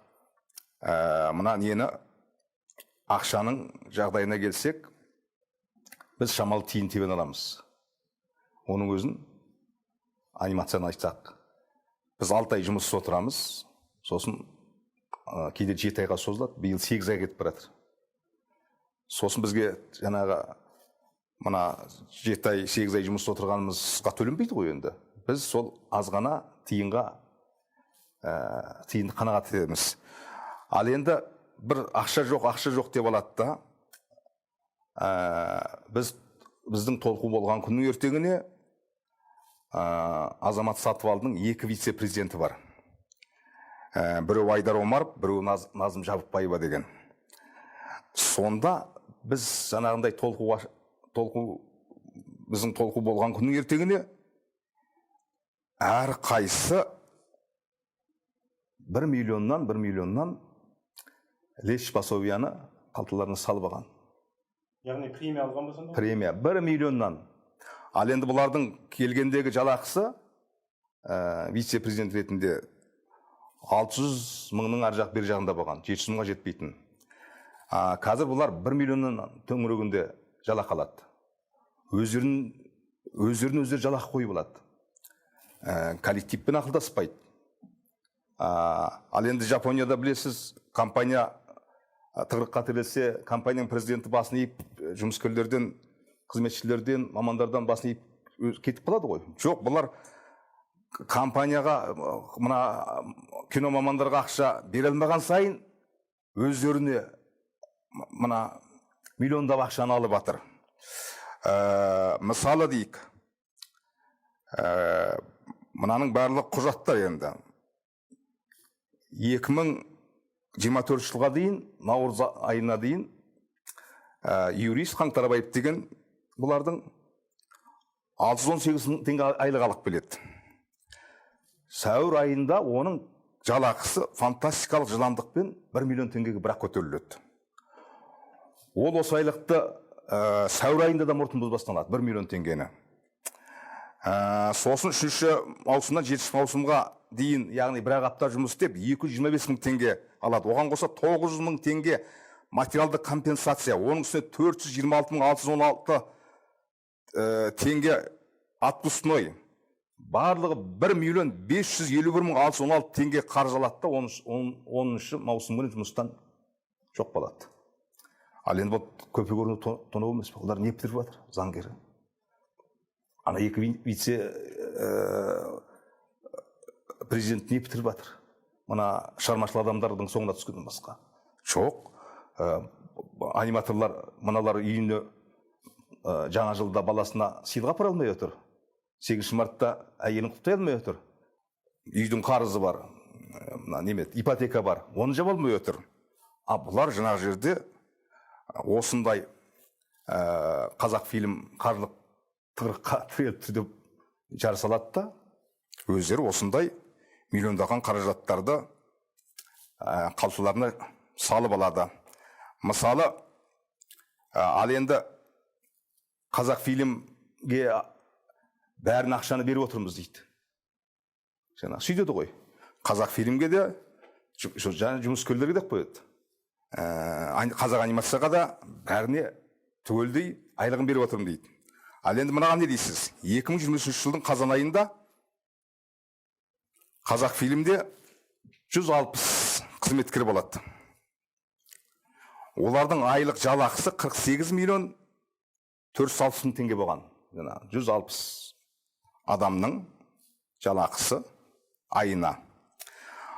мына нені ақшаның жағдайына келсек, біз шамалы тиын тебен аламыз. Оның өзін анимацияны айтсақ, біз 6 ай жұмыссыз отырамыз, сосын кейде 7 айға созылады, биыл 8 ай кетіп баратыр. Сосын бізге жаңағы мына 7 ай, 8 ай жұмыс отырғанымызға төленбейді ғой енді. Біз сол азғана тиынды қанағат етеміз. Ал енді бір ақша жоқ деп алады да, біз біздің толқу болған күннің ертеңіне Азамат Сатыбалдың 2 вице-президенті бар. Біреу Айдар Омаров, біреу Назым Жабықбаева деген. Сонда біз жаңағындай біздің толқу болған күннің ертеңіне әр қайсы 1 миллионнан леш пособияны қалталарына салып алған. Яғни премия алған болсаң да? Премия 1 миллионнан. Ал енді бұлардың келгендегі жалақысы вице-президент ретінде 600 мыңның ар жақ бер жағында болған, 700 мыңға жетпейтін. Қазір бұлар 1 миллионнан төңірегінде жалақы алады. Өздерін жалақы қойып алады. Коллективпен ақылдаспайды. Ал енді Жапонияда білесіз, компания тығырыққа тірелсе, компанияның президенті басын иіп, жұмыскерлерден, қызметшілерден, мамандардан басын иіп кетіп қалады ғой. Жоқ, бұлар компанияға, мына кино мамандарға ақша бере алмаған сайын, өздеріне мына миллиондап ақшаны алып жатыр. Мысалы дейік, мынаның барлық құжаттар енді 2024 жылға дейін, наурыз айына дейін юрист Қаңтарбаев деген бұлардың 618 мың теңге айлық алып келеді. Сәуір айында оның жалақысы фантастикалық жылдамдықпен 1 миллион теңгеге бірақ көтеріледі. Ол осы айлықты сәуір айында да мұртын бұзбастан алады, 1 миллион теңгені. Сосын 3-ші маусымнан 7-ші маусымға дейін, яғни бір апта жұмыс істеп, 225 мың теңге алады. Оған қоса 900 мың теңге материалды компенсация, оның үстіне 426 мың 616 теңге отпускной. Барлығы 1 миллион 551 мың 616 теңге қаржы алады да 10-ші маусым күні жұмыстан жоқ болады. Ал енді бұл көпе көрінеу тонау емес, олар не бітіріп жатыр, заңгері. Ана 2 вице президент не бітіріп жатыр? Мына шығармашыл адамдардың соңына түскеннен басқа. Жоқ. Аниматорлар мыналар үйіне жаңа жылда баласына сыйлық апара алмай отыр. 8 мартта әйелін құттықтай алмай отыр. Үйдің қарызы бар, ипотека бар, оны жаба алмай отыр. Бұлар жаңағы жерде осындай қазақ фильм қаржылық тығырыққа тіреліпті деп жарысалады да, өздері осындай миллиондаған қаражаттарды қалшыларына салып алады. Мысалы, ал енді қазақ фильмге бәрін ақшаны беріп отырмыз дейді. Сөйтеді ғой. Қазақ фильмге де жұмыскерлерге де қояды. Қазақ анимацияға да бәріне түгелдей айлығын беріп отырмын дейді. Ал енді мынаған не дейсіз? 2023 жылдың қазан айында қазақ фильмде 160 қызметкер болады. Олардың айлық жалақысы 48 миллион 460 мың теңге болған. 160 адамның жалақысы айына.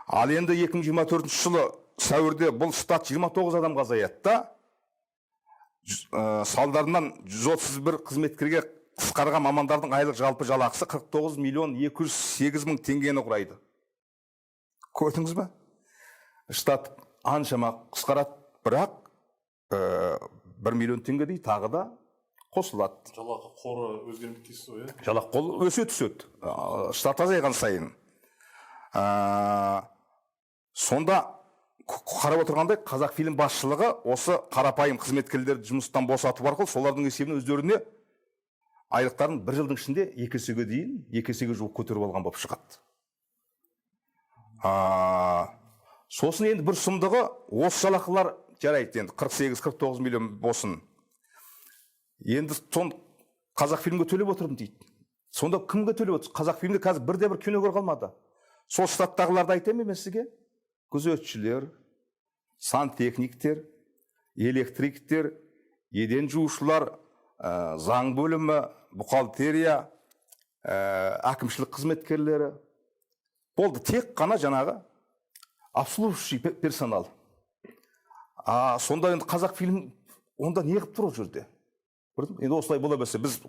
Ал енді 2024 жылы сәуірде бұл штат 29 адамға азаяды да, салдарынан 131 қызметкерге қысқарған мамандардың айлық жалпы жалақысы 49 миллион 208 мың теңгені құрайды. Көрдіңіз бе? Штат аншама қысқарады, бірақ 1 миллион теңгедей тағы да қосылады. Жалақы қоры өзгермейді дейсіз ғой, иә? Жалақы қоры өсе түседі. Штат азайған сайын. Сонда қарап отырғандай, қазақ фильм басшылығы осы қарапайым қызметкерлерді жұмыстан босатып арқылы солардың есебінен өздеріне айлықтарын бір жылдың ішінде 2 есеге дейін, 2 есеге жуық көтеріп алған болып шығады. Сосын енді бір сұмдығы, осы жалақылар жарайды, енді 48-49 миллион болсын. Енді қазақ фильмге төлеп отырмын дейді. Сонда кімге төлеп отырсыз? Қазақ фильмде қазір бірде-бір кино көре қалмады. Сол штаттағыларды айтайын мен сізге? Күзетшілер, сантехниктер, электриктер, еден жуушылар, заң бөлімі, бухгалтерия, әкімшілік қызметкерлері. Болды, тек қана жаңағы обслуживающий персонал. Сонда енді қазақ фильм онда не қылып тұр ол жерде? енді осылай бола берсе біз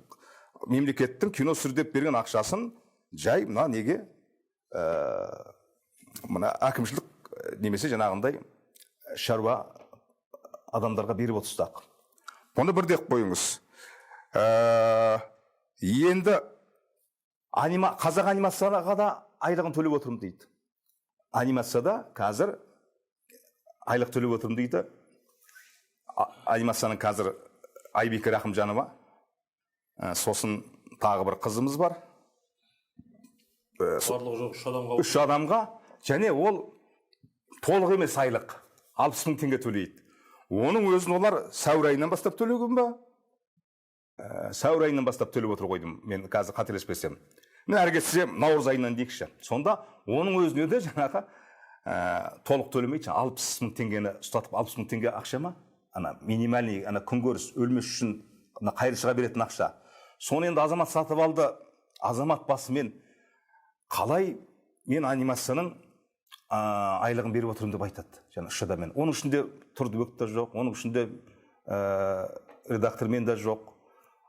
мемлекеттің кино түсірдеп берген ақшасын жай мына неге мына әкімшілік немесе жаңағындай шаруа адамдарға беріп отырсақ. Бұны бірде қойыңыз. Енді қазақ анимацияға да айлығын төлеп отырмын дейді. Анимацияда қазір айлық төлеп отырмын дейді. Анимацияның қазір Айбеке Рахымжанова, сосын тағы бір қызымыз бар. Барлығы жоқ 3 адамға, және ол толық емес айлық 60 000 теңге төлейді. Оның өзін олар сәуір айынан бастап төлеген ба? Сәуір айынан бастап төлеп отыр қойдым, мен қазір қателеспесем. Мен әрі кетсе наурыз айынан дейікші. Сонда оның өзіне де жаңағы толық төлемейді. 60 000 теңгені ұстатып, 60 000 теңге ақша ма? Минимальный күнкөріс, өлмес үшін қайыршыға беретін ақша. Соны енді азамат сатып алды. Азамат басымен қалай мен анимацияның айлығын беріп отырмын деп айтады. Жаңа 3 адаммен. Оның ішінде тұрдыбек та жоқ, оның ішінде редактормен де жоқ,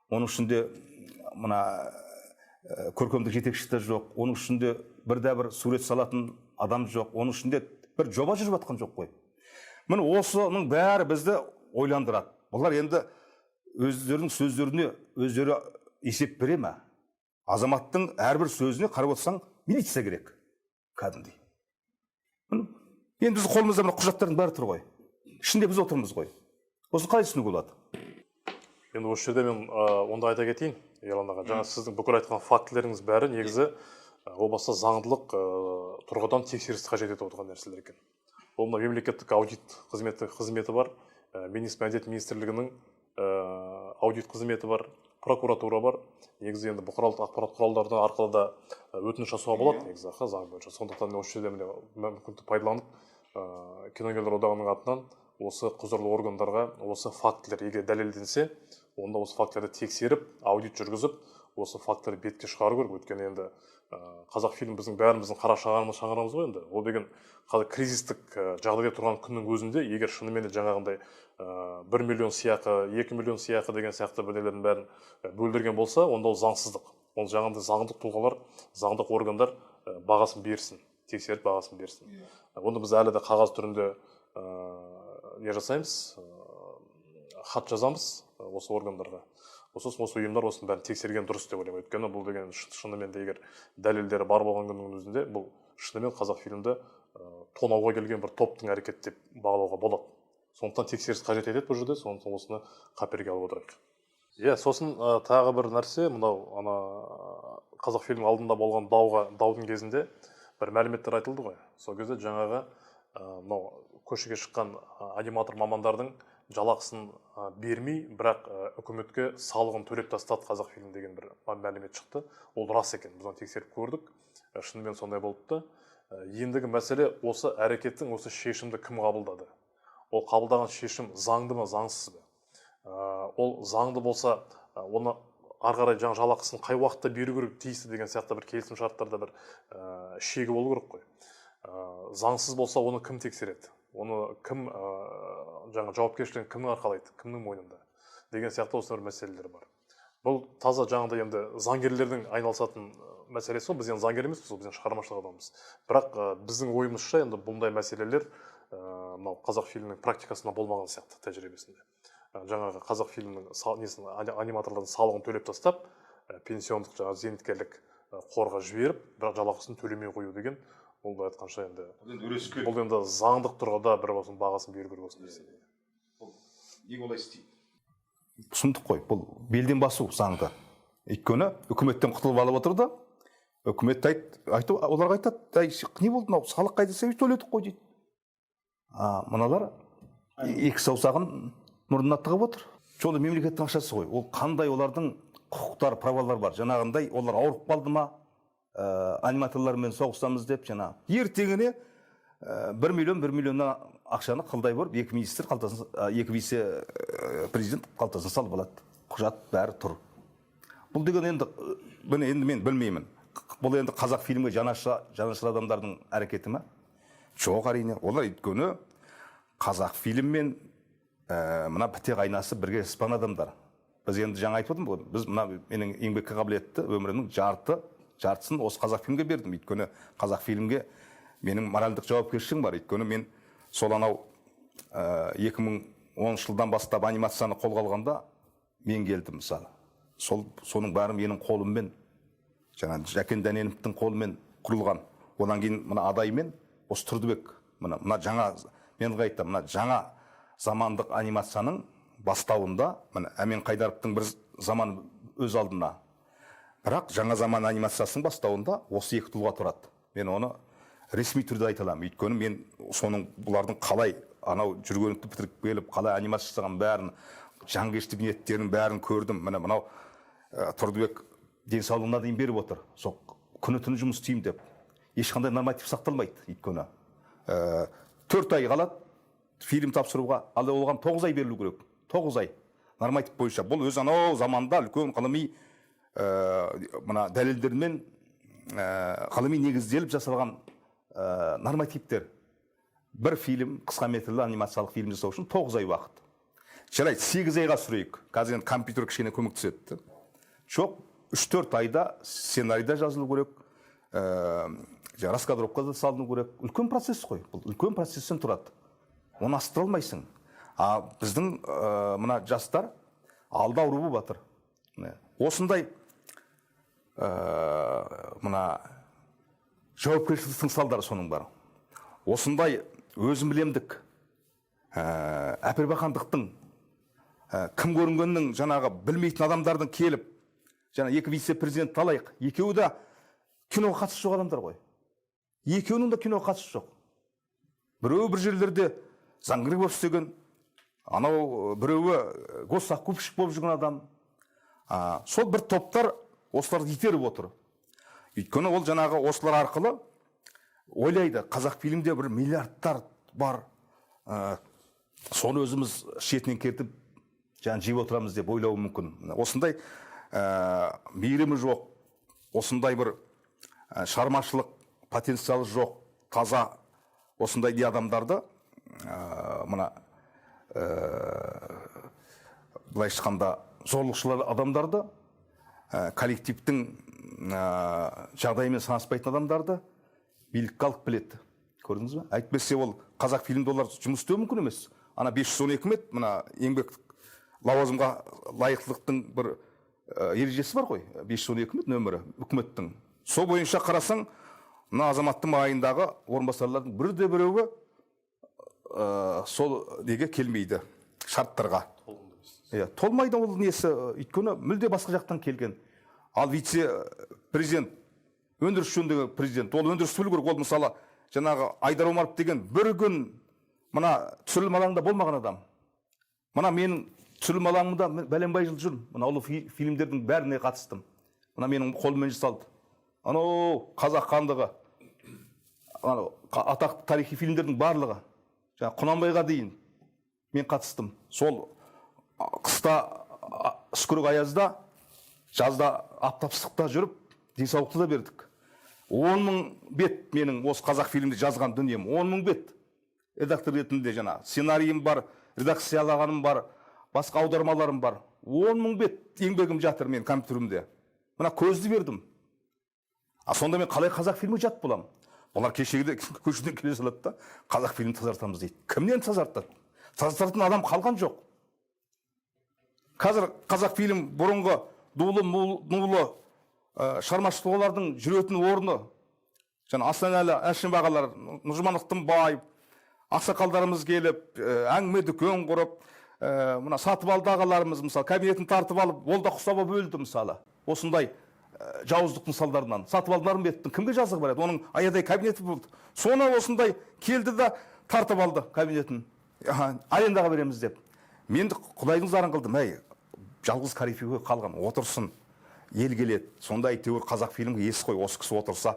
оның ішінде мына көркемдік жетекші де жоқ, оның ішінде бір сурет салатын адам жоқ, оның ішінде бір жоба жүріп жатқан жоқ қой. Міне осының бәрі бізді ойландырады. Бұлар енді өздерінің сөздеріне өздері есеп бере ме? Азаматтың әрбір сөзіне қарап отырсаң, милиция керек. Кәдімгідей. Енді біз қолымызда мына құжаттардың бәрі тұр ғой. Ішінде біз отырмыз ғой. Осы қалай түсінуге болады? Енді осы жерде мен онда айта кетейін, Ерлан аға. Жаңа сіздің бүкіл айтқан фактілеріңіз бәрі негізі о баста заңдылық тұрғыдан тексерісті қажет етіп отырған нәрселер екен. Ол мына мемлекеттік аудит қызметі бар, мәдениет министрлігінің аудит қызметі бар, прокуратура бар. Негізі енді бұқаралық ақпарат құралдары арқылы да өтініш жасауға болады, негізі заң бойынша. Сондықтан осы жерде мүмкіндікті пайдаланып, киногерлер одағының атынан осы құзырлы органдарға осы фактілер егер дәлелденсе, онда осы фактілерді тексеріп, аудит жүргізіп, осы фактілерді бетке шығару керек. Өйткені енді Қазақфильм біздің бәріміздің қара шаңырағымыз ғой енді. Ол деген қазір кризистік жағдайда тұрған күннің өзінде, егер шынымен де жаңағындай 1 миллион сыйақы, 2 миллион сыйақы деген сияқты бірдеңелердің бәрін бөлдірген болса, онда ол заңсыздық. Ол жаңағындай заңдық тұлғалар, заңдық органдар бағасын берсін, тексеріп бағасын берсін. Онда біз әлі де қағаз түрінде не жасаймыз, хат жазамыз осы органдарға. Осы ұйымдар осының бәрін тексерген дұрыс деп ойлаймын. Өйткені бұл деген шынымен де егер дәлелдері бар болған күннің өзінде, бұл шынымен Қазақфильмді тонауға келген бір топтың әрекеті деп бағалауға болады. Сондықтан тексеріс қажет етеді бұл жерде, сондықтан осыны қаперге алып отырайық. Сосын тағы бір нәрсе, мынау Қазақфильм алдында болған даудың кезінде бір мәліметтер айтылды ғой. Сол кезде жаңағы көшеге шыққан аниматор мамандардың жалақысын бермей, бірақ үкіметке салығын төлеп тастады Қазақфильм деген бір мәлімет шықты. Ол рас екен, біз оны тексеріп көрдік. Шынымен сондай болыпты. Ендігі мәселе осы әрекеттің осы шешімді кім қабылдады? Ол қабылдаған шешім заңды ма, заңсыз ба? Ол заңды болса, оны ары қарай жаңа жалақысын қай уақытта беру керек тиісті деген сияқты бір келісім шарттарда бір шегі болу керек қой. Заңсыз болса, оны кім тексереді? Оны кім жаңа жауапкершілігін кім арқалайды, кімнің мойнында деген сияқты осы бір мәселелер бар. Бұл таза жаңағыдай енді заңгерлердің айналысатын мәселесі. Біз енді заңгер емеспіз, біз шығармашылық адамбыз. Бірақ біздің ойымызша енді бұндай мәселелер мынау Қазақфильмнің практикасында болмаған сияқты, тәжірибесінде. Жаңағы Қазақфильмнің аниматорлардың салығын төлеп тастап, пенсиондық жаңа зейнеткерлік қорға жіберіп, бірақ жалақысын төлемей қою деген, ол да айтқанша енді бұл енді заңдық тұрғыда бір болсын бағасын беру керек болсын десе. Неге олай істейді? Сұмдық қой, бұл белден басу заңды. Өйткені үкіметтен құтылып алып отырды. Үкімет оларға айтады, не болды мынау, салық қайда төледік қой дейді. Мыналар екі саусағын мұрнына тығып отыр. Жолы мемлекеттің ақшасы ғой. Ол қандай олардың құқықтар, правалар бар. Жаңағындай олар ауырып қалды ма? Аниматорлармен соғыстамыз деп жаңа ертеңіне 1 миллионнан ақшаны қылдай бұрып, 2 вице президент қалтасына салып алады. Құжат бәрі тұр. Бұл деген енді мен білмеймін. Бұл енді Қазақфильмге жанашыр адамдардың әрекеті ме? Жоқ, әрине. Олар өйткені Қазақфильммен мына біте қайнасы бірге іспан адамдар. біз енді жаңа айтып отырмын ғой, біз мына менің еңбекке қабілетті өмірімнің жартысын осы Қазақфильмге бердім. Өйткені Қазақфильмге менің моральдық жауапкершілігім бар. Өйткені мен сол анау 2010 жылдан бастап анимацияны қолға алғанда мен келдім мысалы. Соның бәрі менің қолыммен, жаңа Жәкен Дәненовтың қолымен құрылған. Одан кейін мына Адаймен осы Тұрдыбек, мына жаңа, мен айтам, мына жаңа замандық анимацияның бастауында, мына Әмен Қайдаровтың бір заман өз алдына. Бірақ жаңа заман анимациясының бастауында осы екі тұлға тұрады. Мен оны ресми түрде айта аламын. Өйткені мен бұлардың қалай анау жүргенді бітіріп келіп, қалай анимация жасаған бәрін, жанкештік ниеттерінің бәрін көрдім. Мынау Тұрдыбек денсаулығына дейін беріп отыр. Сол күні-түні жұмыс істеймін деп. Ешқандай норматив сақталмайды. Өйткені 4 ай қалады фильм тапсыруға, ал оған 9 ай берілу керек. 9 ай норматив бойынша. Бұл өз анау заманда үлкен ғылыми мына дәлелдермен ғылыми негізделіп жасалған нормативтер. Бір фильм, қысқа метрлі анимациялық фильм жасау үшін 9 ай уақыт. Жарайды, 8 айға сүрейік. Қазір енді компьютер кішкене көмектеседі. Жоқ, 3-4 айда сценарийда жазылу керек, раскадровкада салыну керек. Үлкен процесс қой. Бұл үлкен процесстен тұрады. Оны асыра алмайсың. Біздің мына жастар алда ауру болып жатыр. Осындай мына жауапкершіліктің салдары соның бар. Осындай өзім білемдік, әпербақандықтың, кім көрінгеннің жаңағы білмейтін адамдардың келіп, жаңа 2 вице-президент алайық, екеуі де киноға қатысы жоқ адамдар ғой. Екеуінің де киноға қатысы жоқ. Біреуі бір жерлерде заңгер болып істеген, анау біреуі госзакупщик болып жүрген адам. Сол бір топтар осыларды итеріп отыр. Өйткені ол жаңағы осылар арқылы ойлайды, Қазақфильмде бір миллиардтар бар, соны өзіміз шетінен кетіп жаңа жеп отырамыз деп ойлауы мүмкін. Осындай мейірімі жоқ, осындай бір шығармашылық потенциалы жоқ, таза осындай адамдарды мына былай айтқанда зорлықшылар адамдарды, коллективтің жағдайымен санаспайтын адамдарды билікке алып біледі. Көрдіңіз бе? Әйтпесе ол Қазақфильмде олар жұмыс істеу мүмкін емес. Ана 512 мет, мына еңбек лауазымға лайықтылықтың бір ережесі бар ғой, 512 мет нөмірі үкіметтің. Сол бойынша қарасаң, мына азаматтың айындағы орынбасарлардың бірде-біреуі сол неге келмейді, шарттарға. Толмайды ол несі, өйткені мүлде басқа жақтан келген. Ал вице-президент, өндіріс жөніндегі президент, ол өндіріс білу керек. Ол мысалы жаңағы Айдар Омаров деген бір күн мына түсірілім алаңында болмаған адам. Мына менің түсірілім алаңында бәленбай жыл жүрмін. Мына ұлы фильмдердің бәріне қатыстым. Мына менің қолыммен жасалды. Анау қазақ хандығы, атақты тарихи фильмдердің барлығы, жаңа Құнанбайға дейін мен қатыстым. Сол қыста үскірік аязда, жазда аптап ыстықта жүріп, денсаулықты да бердік. 10 000 бет менің осы Қазақфильмде жазған дүнием, 10 000 бет. Редактор ретінде жаңа сценарийім бар, редакциялағаным бар, басқа аудармаларым бар. 10 000 бет еңбегім жатыр мен компьютерімде. Мына көзді бердім. Сонда мен қалай Қазақфильмге жат боламын? Олар кешегіде көшеден келе салады да, Қазақфильмді тазартамыз дейді. Кімнен тазартады? Тазартатын адам қалған жоқ. Қазір Қазақфильм бұрынғы дулы, нулы шығармашылық тұлғалардың жүретін орны, жаңа Асанәлі, Әшімбағалар, Нұржамановтың Байып, ақсақалдарымыз келіп, әңгіме дүкен құрып, мына сатып алды ағаларымыз мысалы кабинетін тартып алып, ол да құсап өлді мысалы. Осындай жауыздық мысалдарынан сатып алдыларын беттің кімге жазығы бар еді? Оның аядай кабинеті болды. Соны осындай келді да тартып алды кабинетін. Арендаға береміз деп. Мен Құдайдың зарын қылдым. Жалғыз корифей қалған, отырсын, ел келеді. Сонда әйтеуір Қазақфильмге ес қой, осы кісі отырса,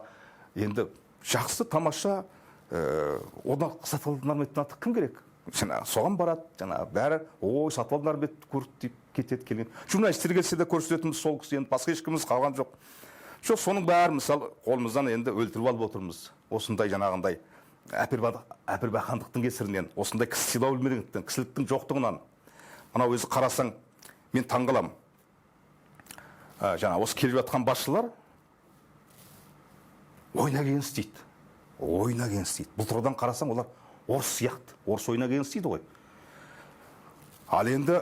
енді жақсы, тамаша, одан сатып алдыларын беттің аты кім керек? Соған барады, бәрі, сатып алдыларын бетті көріп деп кетеді келген. Журналистер келсе де көрсететіміз сол кісі, енді басқа ешкіміз қалған жоқ. Жоқ, соның бәрі мысалы қолымыздан енді өлтіріп алып отырмыз. Осындай жаңағындай әпербақандықтың кесірінен, осындай кісі сыйлау білмегендіктен, кісіліктің жоқтығынан. Мына өзі қарасаң, мен таңғаламын. жаңа осы келіп жатқан басшылар ойна келіс дейді. Ойна келіс дейді. Бұл тұрғыдан қарасаң, олар орыс сияқты. Орыс ойна келіс дейді ғой. Ал енді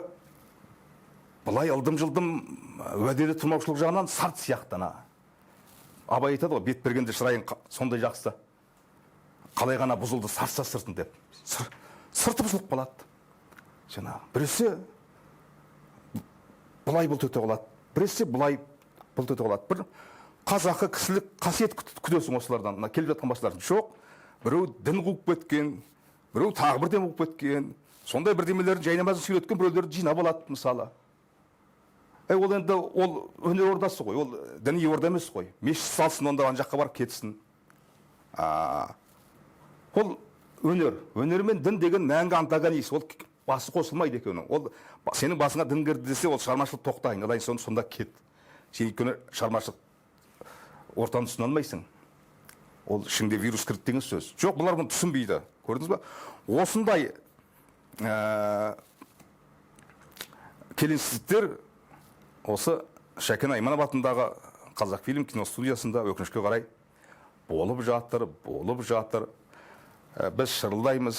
былай ылдым-жылдым уәделі тұрмаушылық жағынан сарт сияқты. Абай айтады ғой, бет бергенде шырайың сондай жақсы. Қалай ғана бұзылды сарса сыртын деп. Сырты бұзылып қалады. Біресе бұлай бұл төте қалады. Біресе бұлай бұл төте қалады. Бір қазақы кісілік қасиет күтесің осылардан. Келіп жатқан басшылардың жоқ. Біреу дін қуып кеткен, біреу тағы бірден қуып кеткен. Сондай бірдемелерін жайнамазын сүйреткен біреулерді жинап алады мысалы. Ол енді ол өнер ордасы ғой, ол діни орда емес қой. Мешіт салсын, онда ан жаққа барып кетсін. Ол өнер. Өнер мен дін деген мәңгі антагонист. Ол басы қосылмайды екеуінің. Ол сенің басыңа дін кірді десе, ол шығармашылық тоқта, айналайын сонда кет. Сен өйткені шығармашылық ортаны түсіне алмайсың. Ол ішіңде вирус кірді деген сөз. Жоқ, бұлар бұны түсінбейді. Көрдіңіз ба? Осындай келеңсіздіктер осы Шәкен Айманов атындағы Қазақфильм киностудиясында өкінішке қарай болып жатыр. Біз шырылдаймыз,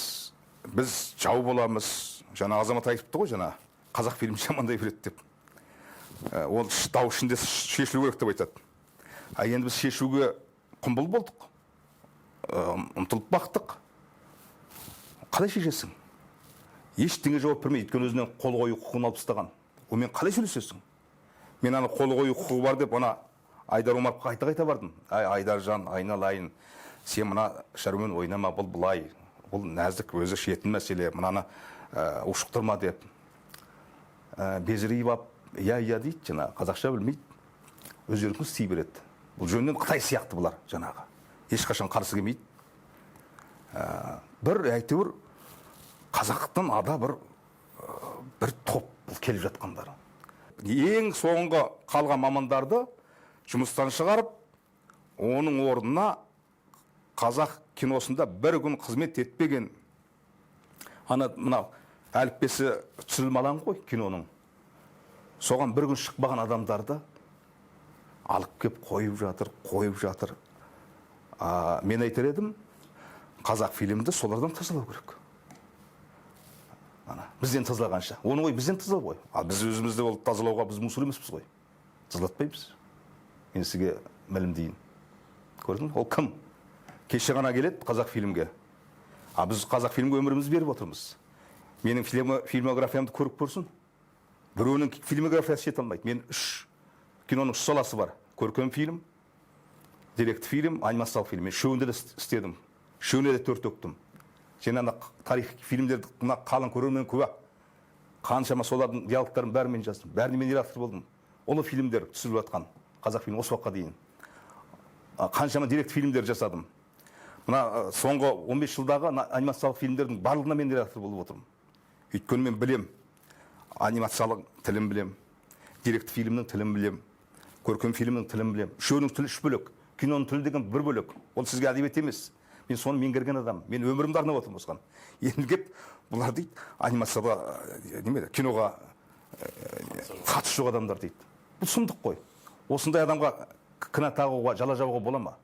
біз жау боламыз. Жаңа Азамат айтыпты ғой, жаңа Қазақфильм жамандай береді деп. Ол дау ішінде шешілу керек деп айтады. Енді біз шешуге құмбыл болдық, ұмтылып бақтық. Қалай шешесің? Ештеңе жауап бермей, өйткені өзінен қол қою құқығын алып тастаған. Онымен қалай сөйлесесің? Мен ана қол қою құқығы бар деп, ана Айдар Омаровқа қайта бардым. Айдаржан, айналайын, сен мына шаруамен ойнама, бұл былай. Бұл нәзік, өзі шетін мәселе, мынаны ушықтырма деп. Безірейіп ап, иә дейді, жаңа қазақша білмейді. Өздеріңіз істей береді. Бұл жөнінен Қытай сияқты бұлар, жаңағы. Ешқашан қарсы келмейді. Бір әйтеуір қазақтан ада бір топ келіп жатқандар. Ең соңғы қалған мамандарды жұмыстан шығарып, оның орнына қазақ киносында бір күн қызмет етпеген, мына әліппесі түсірілмалан ғой киноның. Соған бір күн шықпаған адамдарды алып кеп қойып жатыр. Мен айтар едім, Қазақфильмді солардан тазалау керек. Бізден тазалағанша. Оны ғой бізден тазалау ғой. Біз өзімізді ол тазалауға біз мұсыр емеспіз ғой. Тазалатпаймыз. Мен сізге мәлімдейін. Көрдің? Ол кім? Кеше ғана келеді Қазақфильмге. Біз Қазақфильмге өмірімізді беріп отырмыз. Менің фильмографиямды көріп көрсін. Біреуінің фильмографиясы жете алмайды. Мен 3 киноның 3 саласы бар. Көркем фильм, деректі фильм, анимациялық фильм. Мен үшеуінде де істедім. Үшеуіне де 4 төктім. Сен ана тарих фильмдерді қалың көрермен куә. Қаншама солардың диалогтарын бәрі мен жаздым. Бәріне мен редактор болдым. Олы фильмдер түсіріліп жатқан Қазақфильм осы уақытқа дейін. Қаншама деректі фильмдер жасадым. Мына соңғы 15 жылдағы анимациялық фильмдердің барлығына мен редактор болып отырмын. Өйткені мен білем. Анимациялық тілін білем. Деректі фильмнің тілін білем. Көркем фильмнің тілін білем. Үшеуінің тілі 3 бөлек. Киноның тілі деген 1 бөлек. Ол сізге әдебиет емес. Мен соны меңгерген адам. Мен өмірімді арнап отырмын осыған. Енді кеп бұлар дейді, анимацияға, киноға қатысы жоқ адамдар дейді. Бұл сұмдық қой. Осындай адамға кінә тағуға, жала жабуға бола ма?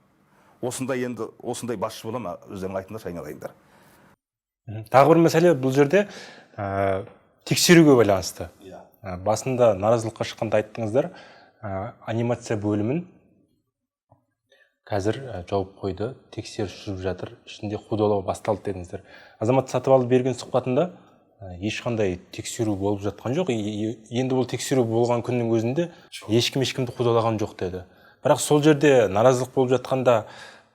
Осындай басшы бола ма? Өздерің айтыңдар, айналайындар. Тағы бір мәселе бұл жерде тексеруге байланысты. Басында наразылыққа шыққанда айттыңыздар, анимация бөлімін қазір жауып қойды, тексеріс жүріп жатыр, ішінде қудалау басталды дедіңіздер. Азамат Сатыбалды берген сұхбатында ешқандай тексеру болып жатқан жоқ. Енді бұл тексеру болған күннің өзінде ешкімді қудалаған жоқ деді. Бірақ сол жерде наразылық болып жатқанда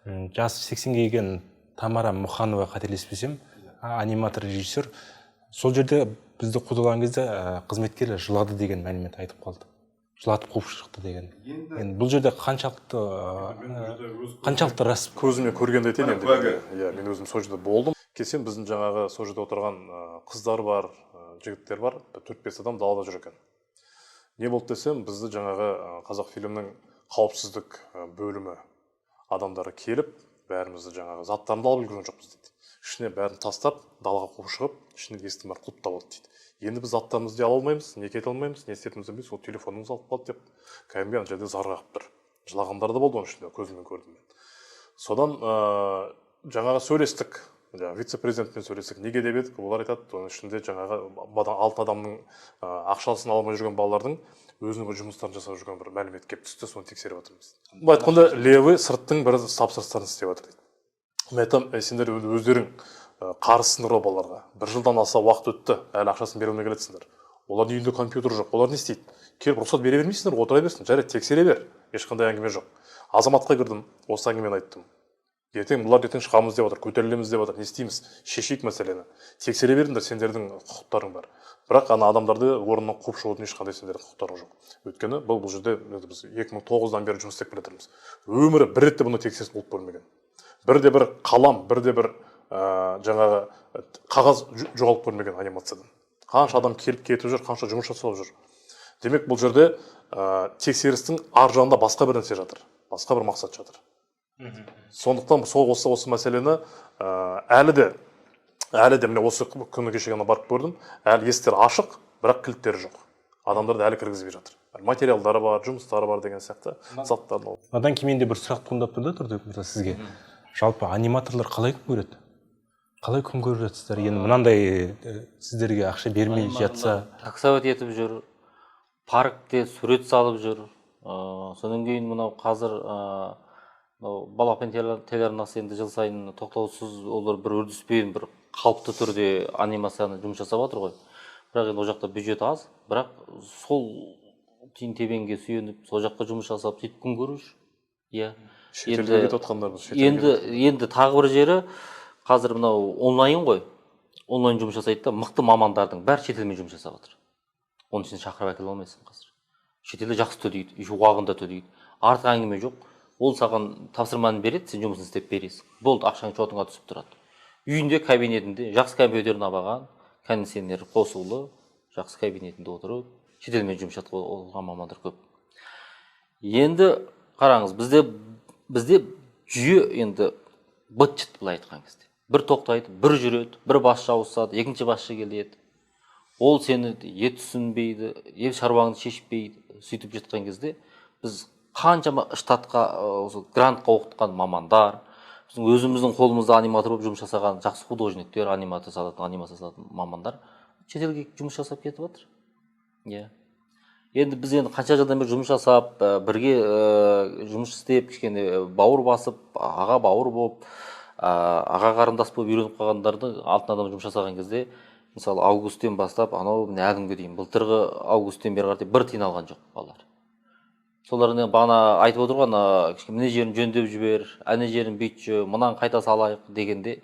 жасы 80-ге келген Тамара Мұханова, қателеспесем, аниматор, режиссер, сол жерде бізді қудалаған кезде қызметкерлер жылады деген мәлімет айтып қалды. Жылатып қуып шықты деген. Енді бұл жерде қаншалықты рас? Көзіме көргенде айтайын енді. Мен өзім сол жерде болдым. Келсем біздің жаңағы сол жерде отырған қыздар бар, жігіттер бар, 4-5 адам далада жүр екен. Не болды десем, бізді жаңағы Қазақфильмнің қауіпсіздік бөлімі адамдары келіп, бәрімізді жаңағы заттарымды алып үлгерген жоқпыз дейді. Ішіне бәрін тастап, далаға қуып шығып, ішіне есіктің бәрін құлыптап алды дейді. енді біз аттарымызды ала алмаймыз, не кете алмаймыз, не істетімізді білмейміз, сол телефонымыз алып қалды деп кәдімгі ана жерде зар қағып тұр. Жылағандар да болды оның ішінде, көзіммен көрдім мен. Содан жаңағы сөйлестік, вице-президентпен сөйлестік, неге деп едік, олар айтады, оның ішінде жаңағы 6 адамның ақшасын алмай жүрген балалардың өзінің жұмыстарын жасап жүрген бір мәлімет келіп түсті, соны тексеріп жатырмыз. Былай айтқанда левый сырттың бір тапсырыстарын істеп жатыр дейді. Мен айтамын, сендер өздерің қарызсыңдар ғой балаларға. 1 жылдан аса уақыт өтті, әлі ақшасын бере алмай келесіңдер. Олардың үйінде компьютер жоқ, олар не істейді? Келіп рұқсат бере бермейсіңдер, отыра берсін, жарайды, тексере бер. Ешқандай әңгіме жоқ. Азаматқа кірдім, осы әңгімені айттым. Ертең бұлар ертең шығамыз деп отыр, көтерілеміз деп отыр, не істейміз? Шешейік мәселені. Тексере беріңдер, сендердің құқықтарың бар. Бірақ ана адамдарды орнынан қуып шығудың ешқандай сендердің құқықтарың жоқ. Өйткені бұл жерде біз 2009-дан бері жұмыс істеп келе жатырмыз. Өмірі бір рет те бұны тексеріс болып көрмеген. Бірде бір қалам, бірде бір жаңағы қағаз жоғалып көрмеген анимациядан. Қанша адам келіп кетіп жүр, қанша жұмыс жасалып жүр. Демек бұл жерде тексерістің ар жағында басқа бір нәрсе жатыр, басқа бір мақсат жатыр. Сондықтан осы мәселені әлі де міне осы күні кеше ғана барып көрдім, әлі есіктері ашық, бірақ кілттері жоқ. Адамдарды әлі кіргізбей жатыр. Материалдары бар, жұмыстары бар деген сияқты заттарды. Одан кейін менде бір сұрақ туындап тұр да, Тұрдыбек мырза, сізге. Жалпы аниматорлар қалай күн көреді? Қалай күн көріп жатсыздар? Енді мынандай сіздерге ақша бермей жатса, таксовать етіп жүр, паркте сурет салып жүр. Содан кейін мынау қазір балапан телеарнасы енді жыл сайын тоқтаусыз олар бір үрдіспен бір қалыпты түрде анимацияны жұмыс жасап жатыр ғой. Бірақ енді ол жақта бюджет аз, бірақ сол тиын тебенге сүйеніп сол жаққа жұмыс жасап сөйтіп күн көріп жүр. Иә. Шетелге кетіп жатқандар. Енді тағы бір жері қазір мынау онлайн ғой. Онлайн жұмыс жасайды да, мықты мамандардың бәрі шетелмен жұмыс жасап жатыр. Оның için шақырып әкеле алмайсың қазір. Шетелде жақсы төлейді, уақытында төлейді. Артық әңгіме жоқ. Ол саған тапсырманы береді, сен жұмысын істеп бересің. Болды, ақшаң шотыңа түсіп тұрады. Үйінде, кабинетінде, жақсы компьютерін алған, кондиционер қосулы, жақсы кабинетінде отырып, шетелмен жұмыс жасаған мамандар көп. Енді қараңыз, бізде жүйе енді быт-шыт былай айтқан кезде. Бір тоқтайды, бір жүреді, бір басшы ауысады, екінші басшы келеді. Ол сені ет түсінбейді, шаруаңды шешпейді, сөйтіп жатқан кезде біз қаншама штатқа грантқа оқытқан мамандар, өзіміздің қолымызда аниматор болып жұмыс жасаған жақсы художниктер, анимация салатын мамандар шетелге жұмыс жасап кетіп жатыр. Иә. Енді біз енді қанша жылдан бері жұмыс жасап, бірге жұмыс істеп, кішкене бауыр басып, аға бауыр болып, аға қарындас болып үйреніп қалғандарды алтын адам жұмыс жасаған кезде, мысалы августтен бастап, анау міне әлі дейін, былтырғы августтен бері қарай бір тиын алған жоқ балалар. Солардың бағана айтып отырған, міне жерін жөндеп жібер, әне жерін бүйтші, мынаны қайта салайық дегенде,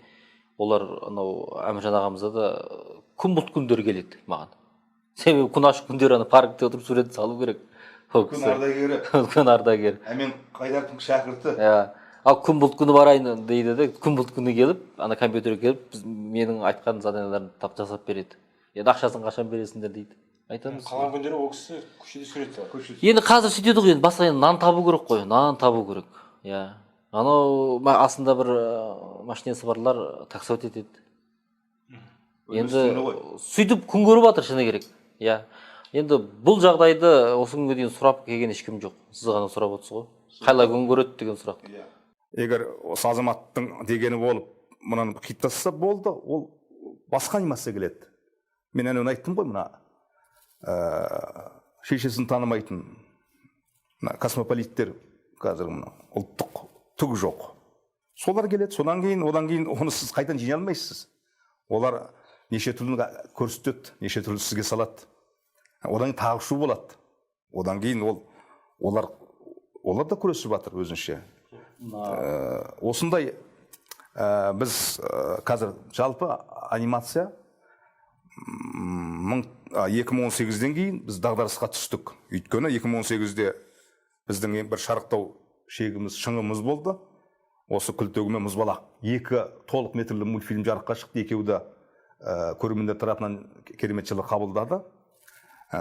олар Әміржан ағамызда да күн бұлт күндер келеді маған. Себебі күн ашық күндер паркте отырып сурет салу керек. Күн ардагері. Күн ардагері. Мен Қайдардың шәкірті. Ал күн бұлт күні барайын дейді де, күн бұлт күні келіп, ана компьютерге келіп, менің айтқан заданияларын тап жасап береді. Енді ақшасын қашан бересіңдер дейді. Айтамыз. қалған күндері ол кісі көшеде сурет салады. Енді қазір сөйтеді ғой, енді басқа енді нан табу керек қой, нан табу керек. Иә. Анау астында бір машинасы барлар таксовать етеді. Енді сөйтіп күн көріп жатыр шыны керек. Иә. Енді бұл жағдайды осы күнге дейін сұрап келген ешкім жоқ. Сіз ғана сұрап отырсыз ғой. Қайлай күн көреді деген сұрақ. Егер осы азаматтың дегені болып, мұнан қиттаса болды, ол басқа анимация келеді. Мен әне айттым ғой, мына шешесін танымайтын космополиттер қазір мына ұлттық түгі жоқ. Солар келеді, одан кейін оны сіз қайдан жинай алмайсыз. Олар неше түрлі көрсетеді, неше түрлі сізге салады. Одан кейін тағы шу болады. Одан кейін олар да күресіп жатыр өзінше. Осындай біз қазір жалпы анимация 2018-ден кейін біз дағдарысқа түстік. Өйткені 2018-де біздің бір шарықтау шыңымыз болды. Осы Күлтөгі мен Мұзбалақ 2 толық метрлі мультфильм жарыққа шықты. Екеуі де көрермендер тарапынан керемет жылы қабылдады.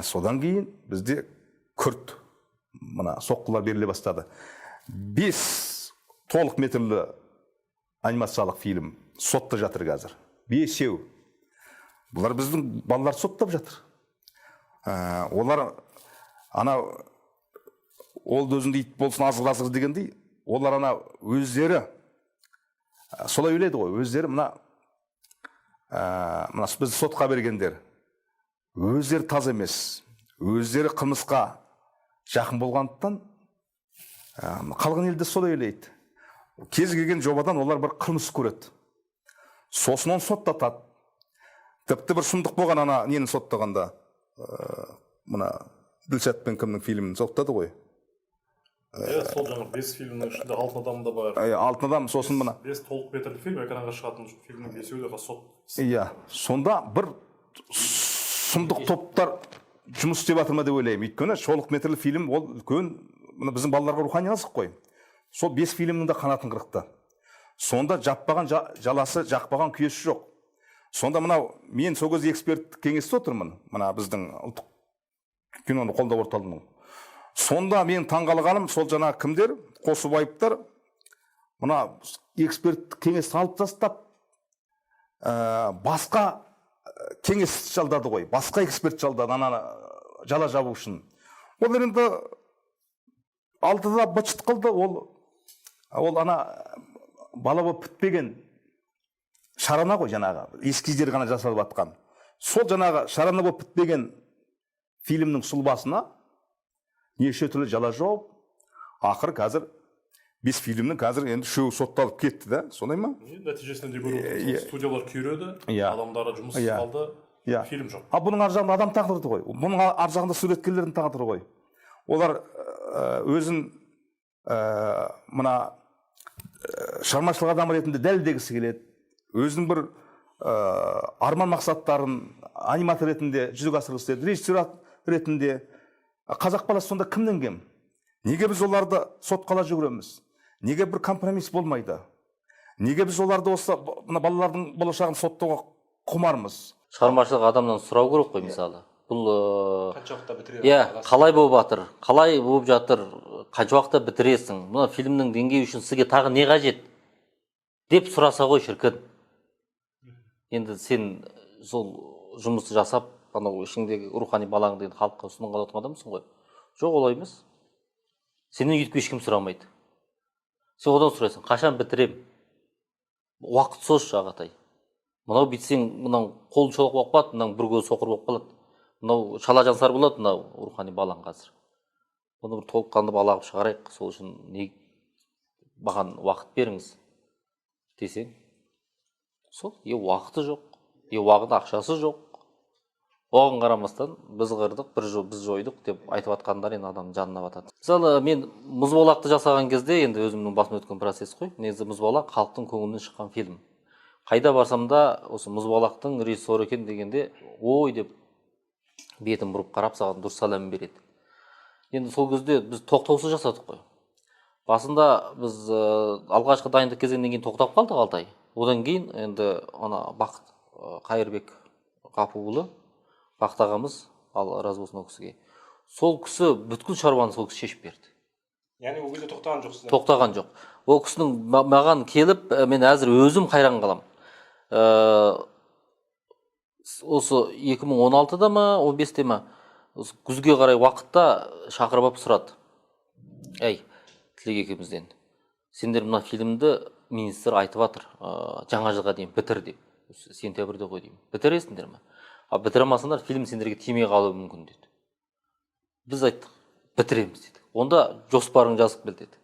Содан кейін бізде күрт соққылар беріле бастады. 5 толық метрлі анимациялық фильм сотта жатыр қазір. 5-еу. Бұлар біздің балалар соттап жатыр. Олар ана ол өзінде ит болсын азғыр дегендей, олар ана өздері солай ойлайды ғой, өздері мына бізді сотқа бергендер өздері таза емес, өздері қылмысқа жақын болғандықтан қалған елде солай ойлайды. Кез келген жобадан олар бір қылмыс көреді, сосын оны соттатады. Тіпті бір сұмдық болған ана нені соттағанда, мына Ділшат пен кімнің фильмін соттады ғой. Сол жаңағы 5 фильмнің ішінде алтын адам да бар. Алтын адам, сосын мына 5 толық метрлі фильм, экранға шығатын фильмнің 5-еуі де сот. Иә, сонда бір сұмдық топтар жұмыс істеп жатыр ма деп ойлаймын. Өйткені толық метрлі фильм ол үлкен біздің балаларға рухани азық қой. Сол 5 фильмнің де қанатын қырықты. Сонда жаппаған жаласы, жақпаған күйесі жоқ. Сонда мынау мен сол кезде эксперт кеңесте отырмын, мына біздің ұлттық киноны қолдау орталығының. Сонда мен таңғалғаным, сол жаңа кімдер, Қосыбаевтар, мына эксперт кеңесті алып тастап, басқа кеңес жалдады ғой, басқа эксперт жалдады, ана жала жабу үшін. Ол енді алтыда бычыт қылды, ол ана бала болып бітпеген шарана ғой жаңағы, эскиздер ғана жасалып жатқан. Сол жаңағы шарана болып бітпеген фильмнің сұлбасына неше түрлі жала жауып, ақыр қазір 5 фильмнің қазір енді үшеуі сотталып кетті да, сондай ма? Нәтижесінде де көріп, студиялар күйреді, адамдары жұмыс қалды, фильм жоқ. Бұның ар жағында адам тағдыры ғой, бұның ар жағында суреткерлердің тағдыры ғой. Олар өзін мына шығармашылық адам ретінде дәлелдегісі келеді, өзінің бір арман мақсаттарын аниматор ретінде жүзеге асырғысы келеді, режиссер ретінде. Қазақ баласы сонда кімнен кем? Неге біз оларды сотқа ала жүгіреміз? Неге бір компромисс болмайды? Неге біз оларды осы балалардың болашағын соттауға құмармыз? Шығармашылық адамнан сұрау керек қой, мысалы. Бұл қанша уақытта бітіреді? Иә, қалай болып жатыр? Қалай болып жатыр? Қанша уақытта бітіресің? Мына фильмнің деңгейі үшін сізге тағы не қажет? Деп сұраса ғой шіркін. Енді сен сол жұмысты жасап, анау ішіңдегі рухани балаң деген халыққа ұсынған адамсың ғой. Жоқ, олай емес. Сенен өйтіп ешкім сұрамайды. Сен одан сұрайсың, қашан бітірем? Уақыт сош ағатай. Мынау бітсең, мынау қолын шолақ болып қалады, мынау бір көзі соқыр болып қалады. Мынау шала жансар болады, мынау рухани балаң қазір. Бұны бір толыққанды бала қылып шығарайық, сол үшін маған уақыт беріңіз десең. Сол, уақыты жоқ, уақыт ақшасы жоқ. Оған қарамастан біз қырдық, біз жойдық деп айтып жатқандар енді адамның жанына батады. Мысалы, мен мұзбалақты жасаған кезде, енді өзімнің басым өткен процесс қой. Негізі мұзбалақ халықтың көңілінен шыққан фильм. Қайда барсам да, осы мұзбалақтың режиссері екен дегенде, ой деп бетін бұрып қарап саған дұрыс сәлем береді. Енді сол кезде біз тоқтаусыз жасадық қой. Басында біз алғашқы дайындық кезеңнен кейін тоқтап қалдық 6 ай. Одан кейін енді ана Бақыт Қайырбек Қапуұлы Бақыт ағамыз, ал разы болсын ол кісіге. Сол кісі бүткіл шаруаны сол кісі шешіп берді. Яғни ол кезде тоқтаған жоқсыз? Тоқтаған жоқ. Ол кісінің маған келіп, мен әзір өзім қайран қалам. Осы 2016-да ма, 15-те ма, күзге қарай уақытта шақырып алып сұрады. Әй, Тілек екеумізден, сендер мына фильмді министр айтып жатыр, жаңа жылға дейін бітір деп. Сентябрьде ғой деймін. Бітіресіңдер ме? Бітіре алмасаңдар, фильм сендерге тимей қалуы мүмкін деді. Біз айттық, бітіреміз деді. Онда жоспарың жазып кел деді.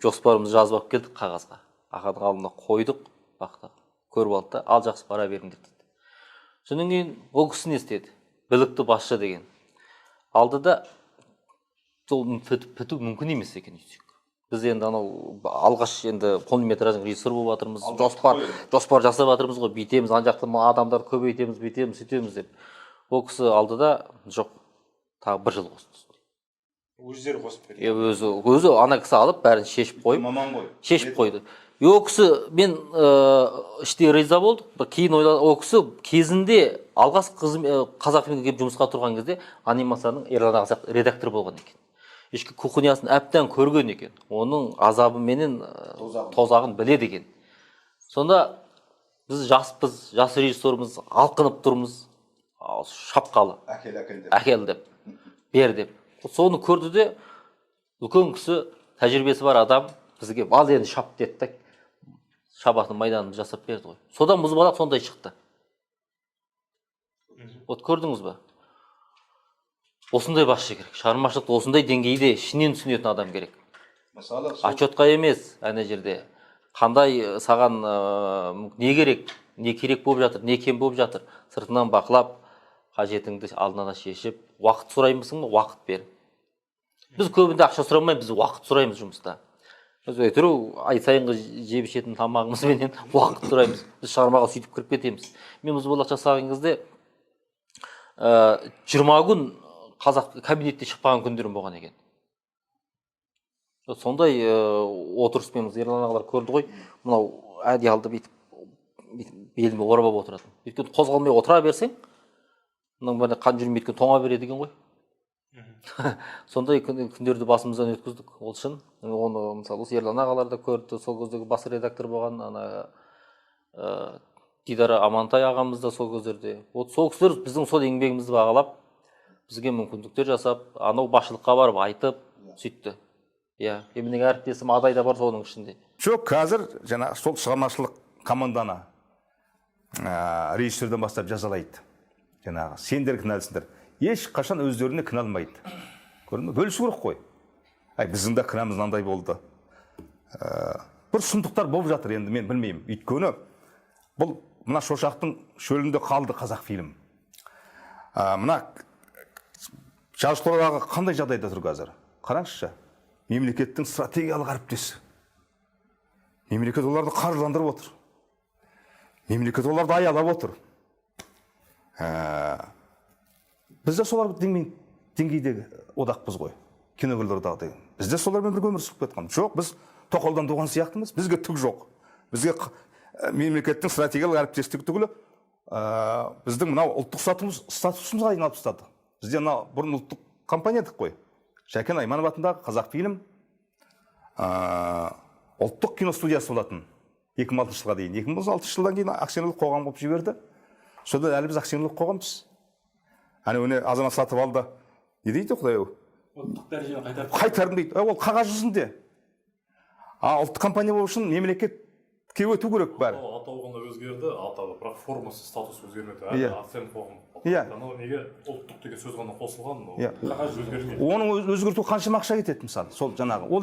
Жоспарымызды жазып алып келдік қағазға. Ақадың алдына қойдық, бақтық, көріп алды да, ал жақсы бара беріңдер деді. Содан кейін ол кісі не істеді? Білікті басшы деген. Алды да сол біту мүмкін емес екен десек. Біз енді анау алғаш енді полнометражный режиссер болып жатырмыз, жоспар жасап жатырмыз ғой, бүйтеміз, ана жақта адамдар көбейтеміз, бүйтеміз, сөйтеміз деп. Ол кісі алды да, жоқ, тағы 1 жыл қосты. Өздері қосып берді. Өзі ана кісі алып бәрін шешіп қойып, маман ғой. Шешіп қойды. Ол кісі мен іште риза болдық. Кейін ойладым, ол кісі кезінде алғаш Қазақфильмге келіп жұмысқа тұрған кезде анимацияның Ерлан Ақсақ редактор болған екен. Ішкі кухнясын әптен көрген екен. Оның азабы менен тозағын біледі екен. Сонда біз жаспыз, жас режиссермыз, алқынып тұрмыз, шапқалы әкел деп, бер деп. Соны көрді де, үлкен кісі, тәжірибесі бар адам бізге ал енді шап деді, шабатын майданын жасап берді ғой. Содан мұзбалақ сондай шықты. Вот көрдіңіз ба? Осындай басшы керек. Шығармашылықты осындай деңгейде ішінен түсінетін адам керек. Отчетқа емес, әне жерде. Қандай саған не керек, не керек болып жатыр, не кем болып жатыр. Сыртынан бақылап, қажетіңді алдынан шешіп, уақыт сұраймысың ба? Уақыт бер. Біз көбінде ақша сұрамаймыз, біз уақыт сұраймыз жұмыста. Біз өйтіру ай сайынғы жеп ішетін тамағымызбенен уақыт сұраймыз. Біз шығармаға сөйтіп кіріп кетеміз. Мен мұзбалақ жасаған кезде 20 күн қазақ кабинетте шықпаған күндерім болған екен. Сондай отырыспен Ерлан ағалар көрді ғой, мынау одеялды бүйтіп беліме орап отыратын. Өйткені қозғалмай отыра берсең, мынаның бәріне қан жүрмей өйткені тоңа береді екен ғой. Сондай күндерді басымыздан өткіздік. Ол үшін оны мысалы осы Ерлан ағалар да көрді, сол кездегі бас редактор болған Дидар Амантай ағамыз да сол кездерде. Сол кісілер біздің сол еңбегімізді бағалап, бізге мүмкіндіктер жасап, анау басшылыққа барып айтып, сөйтті. Иә, менің әріптесім Адай да бар соның ішінде. Жоқ, қазір жаңа сол шығармашылық команданы режиссерден бастап жазалайды. Жаңағы сендер кінәлісіңдер. Ешқашан өздеріне кінәлмайды. Көрдің бе? Бөлісу керек қой. Біздің де кінәміз мынандай болды. Бір сұмдықтар болып жатыр, енді мен білмеймін. Өйткені бұл мына Шошақтың шөлінде қалды қазақ фильм. Мына жазушыларға қандай жағдайда тұр қазір? Қараңызшы. Мемлекеттің стратегиялық әріптесі. Мемлекет оларды қаржыландырып отыр. Мемлекет оларды аялап отыр. Біз де солар деңгейдегі одақпыз ғой. Киногерлердағыдай. Біз де солармен бірге өмір сүріп кеткен. Жоқ, біз тоқалдан туған сияқтымыз. Бізге түк жоқ. Бізге мемлекеттің стратегиялық әріптестігі түгілі біздің мынау ұлттық статусымызға айналып тастады. Бізде мынау бұрын ұлттық компания едік қой. Шәкен Айманов атындағы Қазақфильм ұлттық киностудиясы болатын 2006 жылға дейін. 2006 жылдан кейін акционерлік қоғам болып жіберді. Содан әлі біз акционерлік қоғамбыз. Өне азамат сатып алды. Не дейді Құдай? Ұлттық дәрежені қайтардым дейді. Ол қағаз жүзінде. Ұлттық компания болу үшін мемлекетке өту керек бәрі. Атауы ғана өзгерді, атауы, бірақ формасы, статус өзгермеді. Акционерлік қоғам. Неге ұлттық деген сөз ғана қосылған? Қағаз өзгермейді. Оның өзгерту қаншама ақша кетеді мысалы. Сол жаңағы. Ол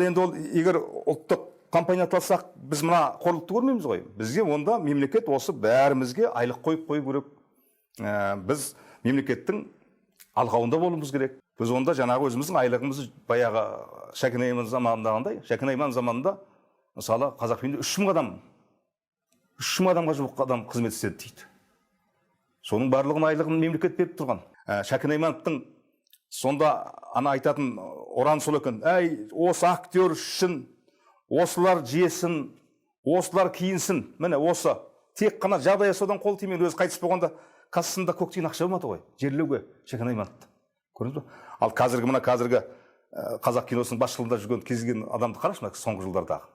енді егер ұлттық компания аталсақ, біз мына қорлықты көрмейміз ғой. Бізге онда мемлекет осы бәрімізге айлық қойып керек. Біз мемлекеттің алғауында болуымыз керек. Біз онда жаңағы өзіміздің айлығымызды баяғы Шәкен Айманов заманындағындай, Шәкен Айманов заманында мысалы Қазақфильмде 3 мың адамға жуық адам қызмет істеді дейді. Соның барлығын айлығын мемлекет беріп тұрған. Шәкен Аймановтың сонда айтатын ұран сол екен. Осы актер үшін осылар жесін, осылар киінсін. Міне осы тек қана жағдай жасаудан қол тимей өзі қайтыс болғанда кассасында көк тиын ақша болмады ғой, жерлеуге Шәкен Аймановты. Көрдіңіз бе? Ал қазіргі қазақ киносының басшылығында жүрген кез келген адамды қарашы, соңғы жылдардағы.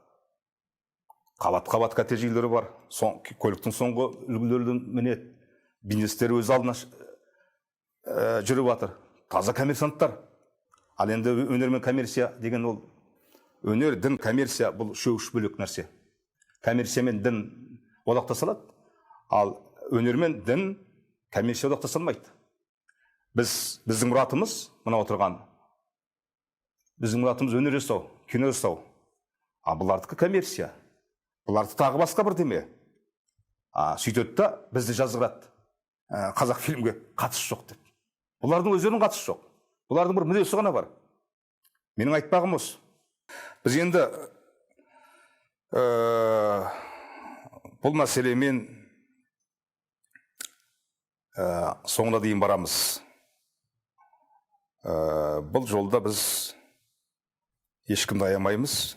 Қабат коттедж үйлері бар, көліктің соңғы үлгілерін мінеді, бизнестер өз алдына жүріп жатыр. Таза коммерсанттар. Ал енді өнер мен коммерция деген ол өнер, дін, коммерция бұл үшеуі бөлек нәрсе. Коммерция мен дін одақтаса алады, ал өнер мен дін коммерция одақтаса алмайды. Біздің мұратымыз, мына отырған, біздің мұратымыз өнер жасау, кино жасау. А бұлардікі коммерция. Бұларды тағы басқа бірдеме. Сөйтеді да бізді жазғырады. Қазақ фильмге қатысы жоқ деп. Бұлардың өздерінің қатысы жоқ. Бұлардың бір мүддесі ғана бар. Менің айтпағым осы. Біз енді бұл мәселемен соңына дейін барамыз. Бұл жолда біз ешкімді аямаймыз.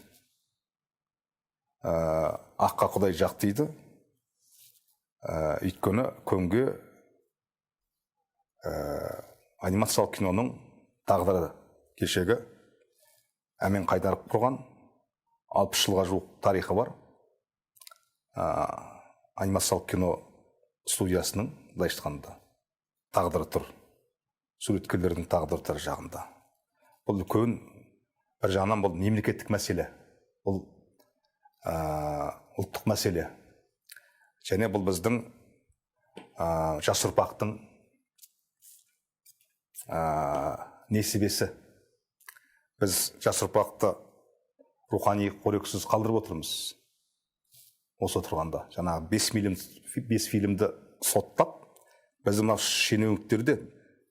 Аққа Құдай жақ дейді. Өйткені көңге анимациялық киноның тағдыры кешегі Әмен Қайдаров құрған 60 жылға жуық тарихы бар. анимациялық кино студиясының былайша айтқанда тағдыры тұр, суреткерлердің тағдыры тұр жағында. Бұл үлкен, бір жағынан бұл мемлекеттік мәселе, бұл ұлттық мәселе, және бұл біздің жас ұрпақтың несібесі. Біз жас ұрпақты рухани қорексіз қалдырып отырмыз. Осы отырғанда жаңағы 5 фильмді соттап, біздің мына шенеуніктерде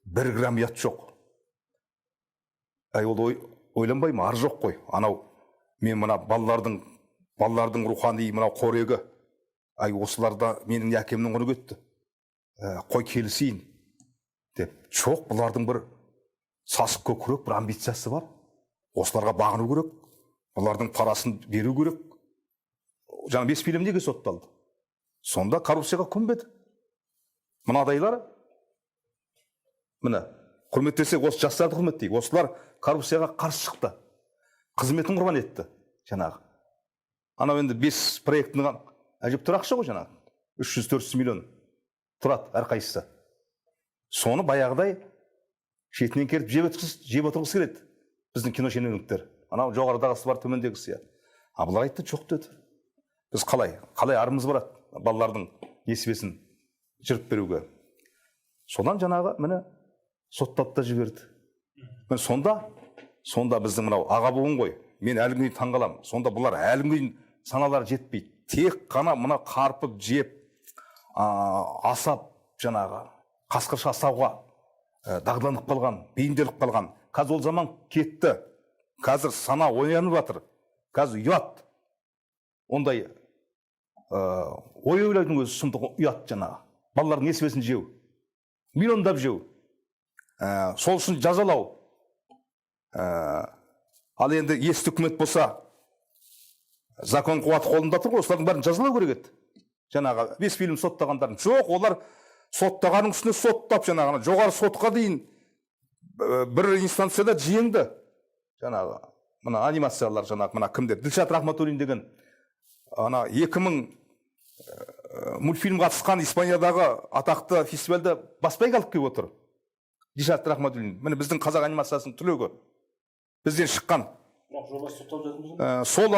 1 грамм ұят жоқ. Ол ойланбай ма, ар жоқ қой. Анау мен мына балалардың рухани мына қорегі, осыларда менің әкемнің құны кетті. Қой келісейін деп. Жоқ, бұлардың бір сасық көкірек, бір амбициясы бар. Осыларға бағыну керек, бұлардың парасын беру керек. Жаңа 5 фильм неге сотталды? Сонда коррупцияға көнбеді. Мынадайлар, міне, құрметтесек, осы жастарды құрметтейік. Осылар коррупцияға қарсы шықты. Қызметін құрбан етті, жаңағы. Анау енді 5 проектінің әжеп тұрақшы ғой, жаңағы. 300-400 миллион тұрады әрқайсысы. Соны баяғыдай шетінен керіп жеп отырғысы келеді. Біздің кино шенеуніктер. Анау жоғарыдағысы бар, төмендегісі. Бұлар айтты, жоқ деді. Біз қалай арымыз барады балалардың несібесін жырып беруге. Содан жаңағы міне соттап та жіберді. Сонда біздің мынау аға буын ғой. Мен әлі күнге таңғаламын. Сонда бұлар әлі күнге саналары жетпейді. Тек қана мына қарпып жеп, асап жаңағы қасқырша асауға дағдыланып қалған, бейімделіп қалған. Қазір ол заман кетті. Қазір сана оянып жатыр. Қазір ұят. Ондай ой ойлайтын өзі сұмдық ұят жаңағы. Балалардың несібесін жеу. Миллиондап жеу. Сол үшін жазалау. Ал енді есті үкімет болса, закон қуаты қолында тұр ғой, осылардың бәрін жазалау керек еді. Жаңағы 5 фильм соттағандарын. Жоқ, олар соттағаның үстіне соттап, жаңағы жоғары сотқа дейін бір инстанцияда жеңді. Жаңағы мына анимациялар, жаңағы мына кімдер? Дилшат Рахматуллин деген 2000 мультфильм қатысқан Испаниядағы атақты фестивальда баспай қалып келіп отыр. Дилшат Рахматуллин. Міне біздің қазақ анимациясының түлегі. Бізден шыққан. Сол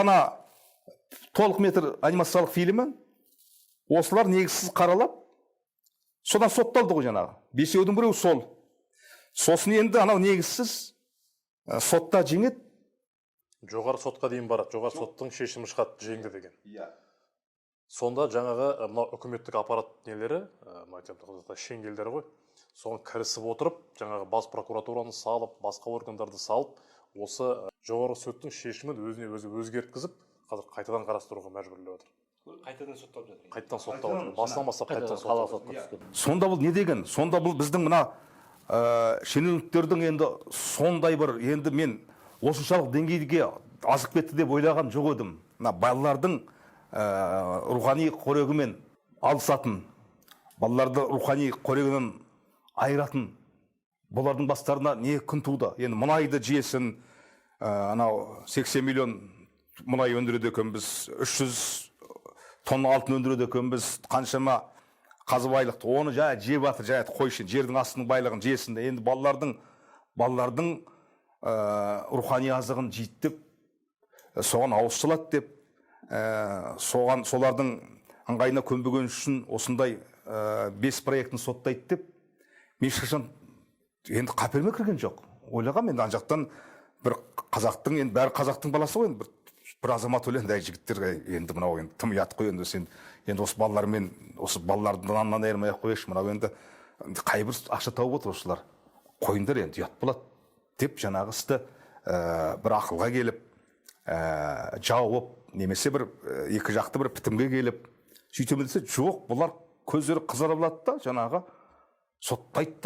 толық метр анимациялық фильмі осылар негізсіз қаралап, содан сотталды ғой жаңағы. 5-еудің біреу сол. Сосын енді анау негізсіз сотта жеңеді. Жоғары сотқа дейін барады. Жоғары соттың шешімі шығады, жеңді деген. Сонда жаңағы үкіметтік аппарат нелері, шеңгелдері ғой, соған кірісіп отырып, жаңағы бас прокуратураны салып, басқа органдарды салып, осы жоғары соттың шешімін өзіне өзі өзгерткізіп, қазір қайтадан қарастыруға мәжбүрлеп отыр. Қайтадан соттап жатыр. Қайтадан соттап отыр. Басынан бастап қайтадан соттап отыр. Сонда бұл не деген? Сонда бұл біздің мына шенеуніктердің енді сондай бір, енді мен осыншалық деңгейге азық кетті деп ойлаған жоқ едім. Мына балалардың рухани қорегімен алысатын, балаларды рухани қорегінен айыратын, бұлардың бастарына не күн туды? Енді мұнайды жиесін, анау 80 миллион мұнай өндіреді екенбіз, 300 тонна алтын өндіреді екенбіз, қаншама қазба байлықты, оны жеп жатыр, қойшы, жердің астының байлығын жесін. Енді балалардың рухани азығын жейді деп, соған ауызсалады деп, солардың ыңғайына көнбеген үшін осындай 5 проектін соттайды деп, мен ешқашан енді қаперіме кірген жоқ. Ойлағам енді жақтан бір қазақтың, енді бәрі қазақтың баласы ғой, бір азамат ойлайды, жігіттер енді мынау енді тым ұят қой, енді осы балалармен, осы балаларды наннан айырмай-ақ қояйықшы, мынау енді қайбір ақша тауып отыр осылар. Қойыңдар енді ұят болады деп жаңағы істі бір ақылға келіп, жауып, немесе бір екі жақты бір бітімге келіп, сөйтемін десе, жоқ, бұлар көздері қызарып алады да, жаңағы соттайды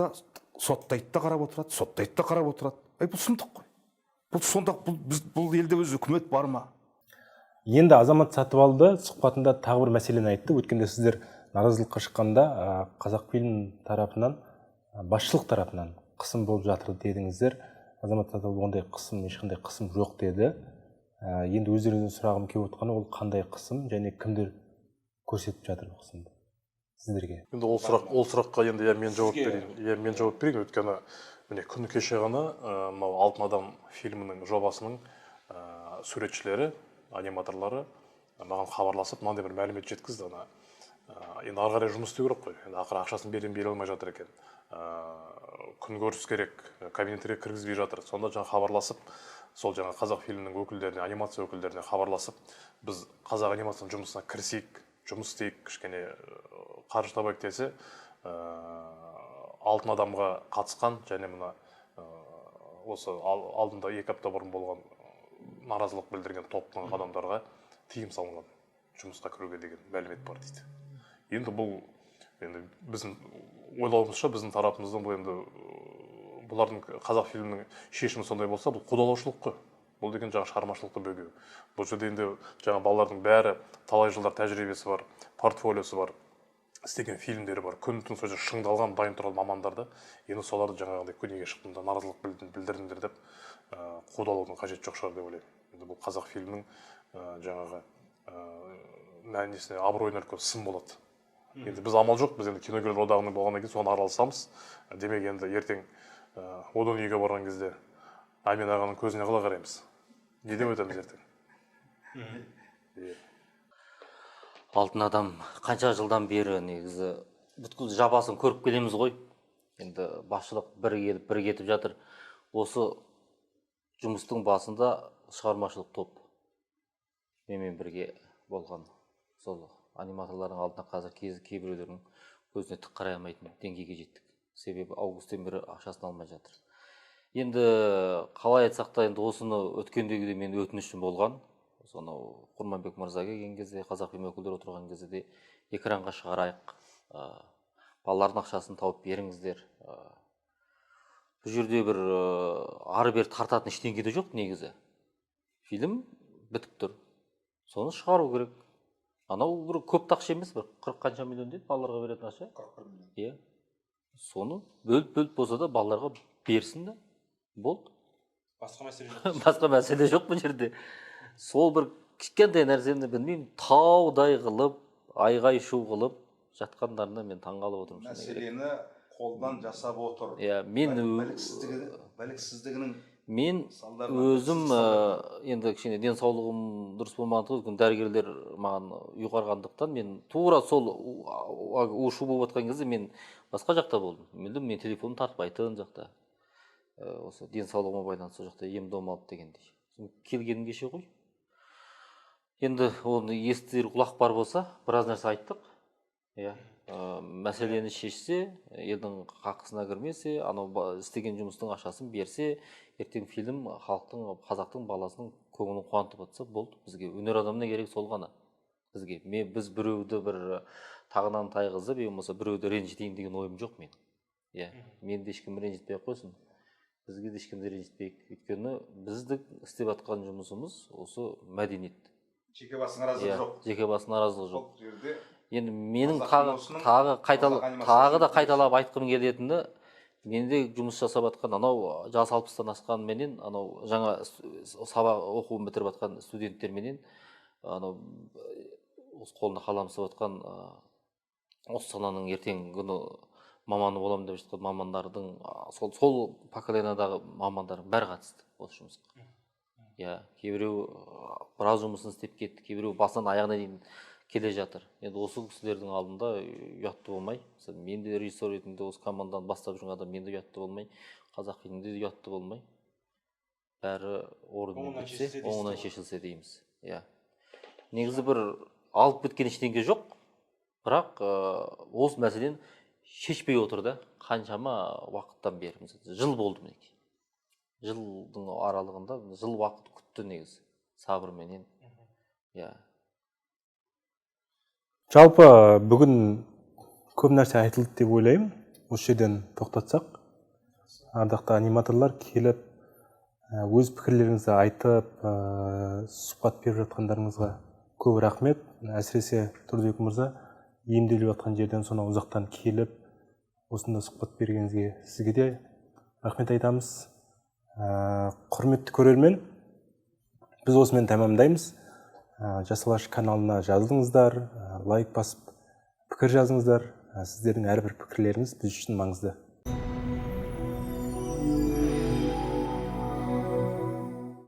да қарап отырады. Бұл сұмдық қой. Бұл елде өз үкімет бар ма? Енді Азамат Сатыбалды сұхбатында тағы бір мәселені айтты. Өткенде сіздер наразылыққа шыққанда Қазақфильм тарапынан, басшылық тарапынан қысым болып жатыр дедіңіздер. Азамат Сатыбалды ондай қысым, ешқандай қысым жоқ деді. Енді өздеріңізден сұрағым келіп отқаны, ол қандай қысым және кімдер көрсетіп жатыр бұл қысымда сіздерге? Енді ол сұраққа енді мен жауап берейін. Өйткені міне күні кеше ғана мынау «Алтын адам» фильмінің жобасының суретшілері, аниматорлары маған хабарласып мынандай бір мәлімет жеткізді. Енді ары қарай жұмыс істеу керек қой. Енді ақыры ақшасын бере алмай жатыр екен. Күн көріс керек, кабинеттерге кіргізбей жатыр. Сонда жаңа хабарласып, сол жаңа қазақ фильмінің өкілдеріне, анимация өкілдеріне хабарласып, біз қазақ анимацияның жұмысына кірісейік, жұмыс істейік, кішкене қаржы табайық десе, «Алтын адамға» қатысқан және мына осы алдында 2 апта бұрын болған наразылық білдірген топтың адамдарға тыйым салынған жұмысқа кіруге деген мәлімет бар дейді. Енді бұл біздің ойлауымызша, біздің тарапымыздан бұл енді бұлардың қазақ фильмінің шешімі сондай болса, бұл қудалаушылық қой. Бұл деген жаңа шығармашылықты бөгеу. Бұл жерде енді жаңа балалардың бәрі талай жылдар тәжірибесі бар, портфолиосы бар, істеген фильмдері бар, күн-түн сөзі шыңдалған дайын тұрған мамандарды, енді соларды жаңағыдай көнеге шықтыңда наразылық білдірдіңдер деп қудалаудың қажеті жоқ шығар деп ойлаймын. Енді бұл қазақ фильмінің жаңағы абыройына үлкен сын болады. Енді біз амал жоқ, біз енді киногерлер одағының болғаннан кейін соны араласамыз. Демек енді ертең одан үйге барған кезде Әмен ағаның көзіне қалай қараймыз? Не деп өтеміз ертең? «Алтын адам» қанша жылдан бері негізі бүткіл жабасын көріп келеміз ғой. Енді басшылық бір келіп, бір кетіп жатыр. Осы жұмыстың басында шығармашылық топ менімен бірге болған. Сол аниматорлардың алдына қазір кейбіреулердің көзіне тік қарай алмайтын деңгейге жеттік. Себебі августтен бері ақшасын алмай жатыр. Енді қалай айтсақ та, енді осыны өткендегі де мен өтінішім болған. Сонау Құрманбек мырза келген кезде, қазақ фильм өкілдері отырған кезде де экранға шығарайық, балалардың ақшасын тауып беріңіздер. Бұл жерде бір ары-бері тартатын ештеңе де жоқ негізі. Фильм бітіп тұр. Соны шығару керек. Анау бір көп ақша емес, бір 40 қанша миллион дейді балаларға беретін ақша. 41 миллион. Иә. Соны бөліп болса да балаларға берсін да. Болды. Басқа мәселе жоқ. Басқа мәселе жоқ бұл жерде. Сол бір кішкентай нәрсені білмеймін, таудай қылып, айғай-шу қылып жатқандарына мен таңғалып отырмын. Мәселені қолдан жасап отыр. Иә, мен біліксіздігінің мен өзім енді кішкене денсаулығым дұрыс болмағандықтан, дәрігерлер маған ұйғарғандықтан мен тура сол у-шу болып жатқан кезде мен басқа жақта болдым. Мен телефонымды тартпайтын жақта. Осы денсаулығыма байланысты жақта ем-дом алып дегендей. Келгенім кеше ғой. Енді оны естір құлақ бар болса, біраз нәрсе айттық. Иә. Мәселені шешсе, елдің қақысына кірмесе, анау істеген жұмыстың ақшасын берсе, ертең фильм халықтың, қазақтың баласының көңілін қуантып жатса, болды. Бізге өнер адамына керек сол ғана. Біз біреуді бір тағынан тайғызып, болмаса біреуді ренжітейін деген ойым жоқ мен. Иә. Мен де ешкім ренжітпей қойсын. Бізге де ешкімді ренжітпейік. Өйткені біздің істеп жатқан жұмысымыз осы мәдениет. Жеке басының наразылығы жоқ. Жеке басының наразылығы жоқ. Бұл жерде енді менің тағы да қайталап айтқым келетіні, менде жұмыс жасап жатқан анау жасы 60-тан асқан менен, анау жаңа сабақ оқуын бітіріп жатқан студенттер менен, анау қолында қалам ұстап жатқан осы сананың ертеңгі күні маманы боламын деп жатқан мамандардың, сол поколениядағы мамандардың бәрі қатысты осы жұмысқа. Иә, кейбіреу біраз жұмысын істеп кетті, кейбіреу басынан аяғына дейін келе жатыр. Енді осы кісілердің алдында ұятты болмай, мен де режиссер ретінде осы командадан бастап жүрген адам, мен де ұятты болмай, қазақ фильмінде де ұятты болмай, бәрі орнына кетсе, оңынан шешілсе дейміз. Иә. Негізі бір алып біткен ештеңе жоқ, бірақ осы мәселені шешпей отыр да, қаншама уақыттан бері, жыл болды мінекей. Жылдың аралығында жыл уақыт күтті негізі, сабырменен. Иә. Жалпы бүгін көп нәрсе айтылды деп ойлаймын. Осы жерден тоқтатсақ, ардақты аниматорлар келіп, өз пікірлеріңізді айтып, сұхбат беріп жатқандарыңызға көп рахмет. Әсіресе Тұрдыбек мырза емделіп жатқан жерден сонау ұзақтан келіп, осында сұхбат бергеніңізге сізге де рахмет айтамыз. Құрметті көрермен, біз осымен тәмамдаймыз. Жас алаш каналына жазылыңыздар, лайк басып пікір жазыңыздар. Сіздердің әрбір пікірлеріңіз біз үшін маңызды.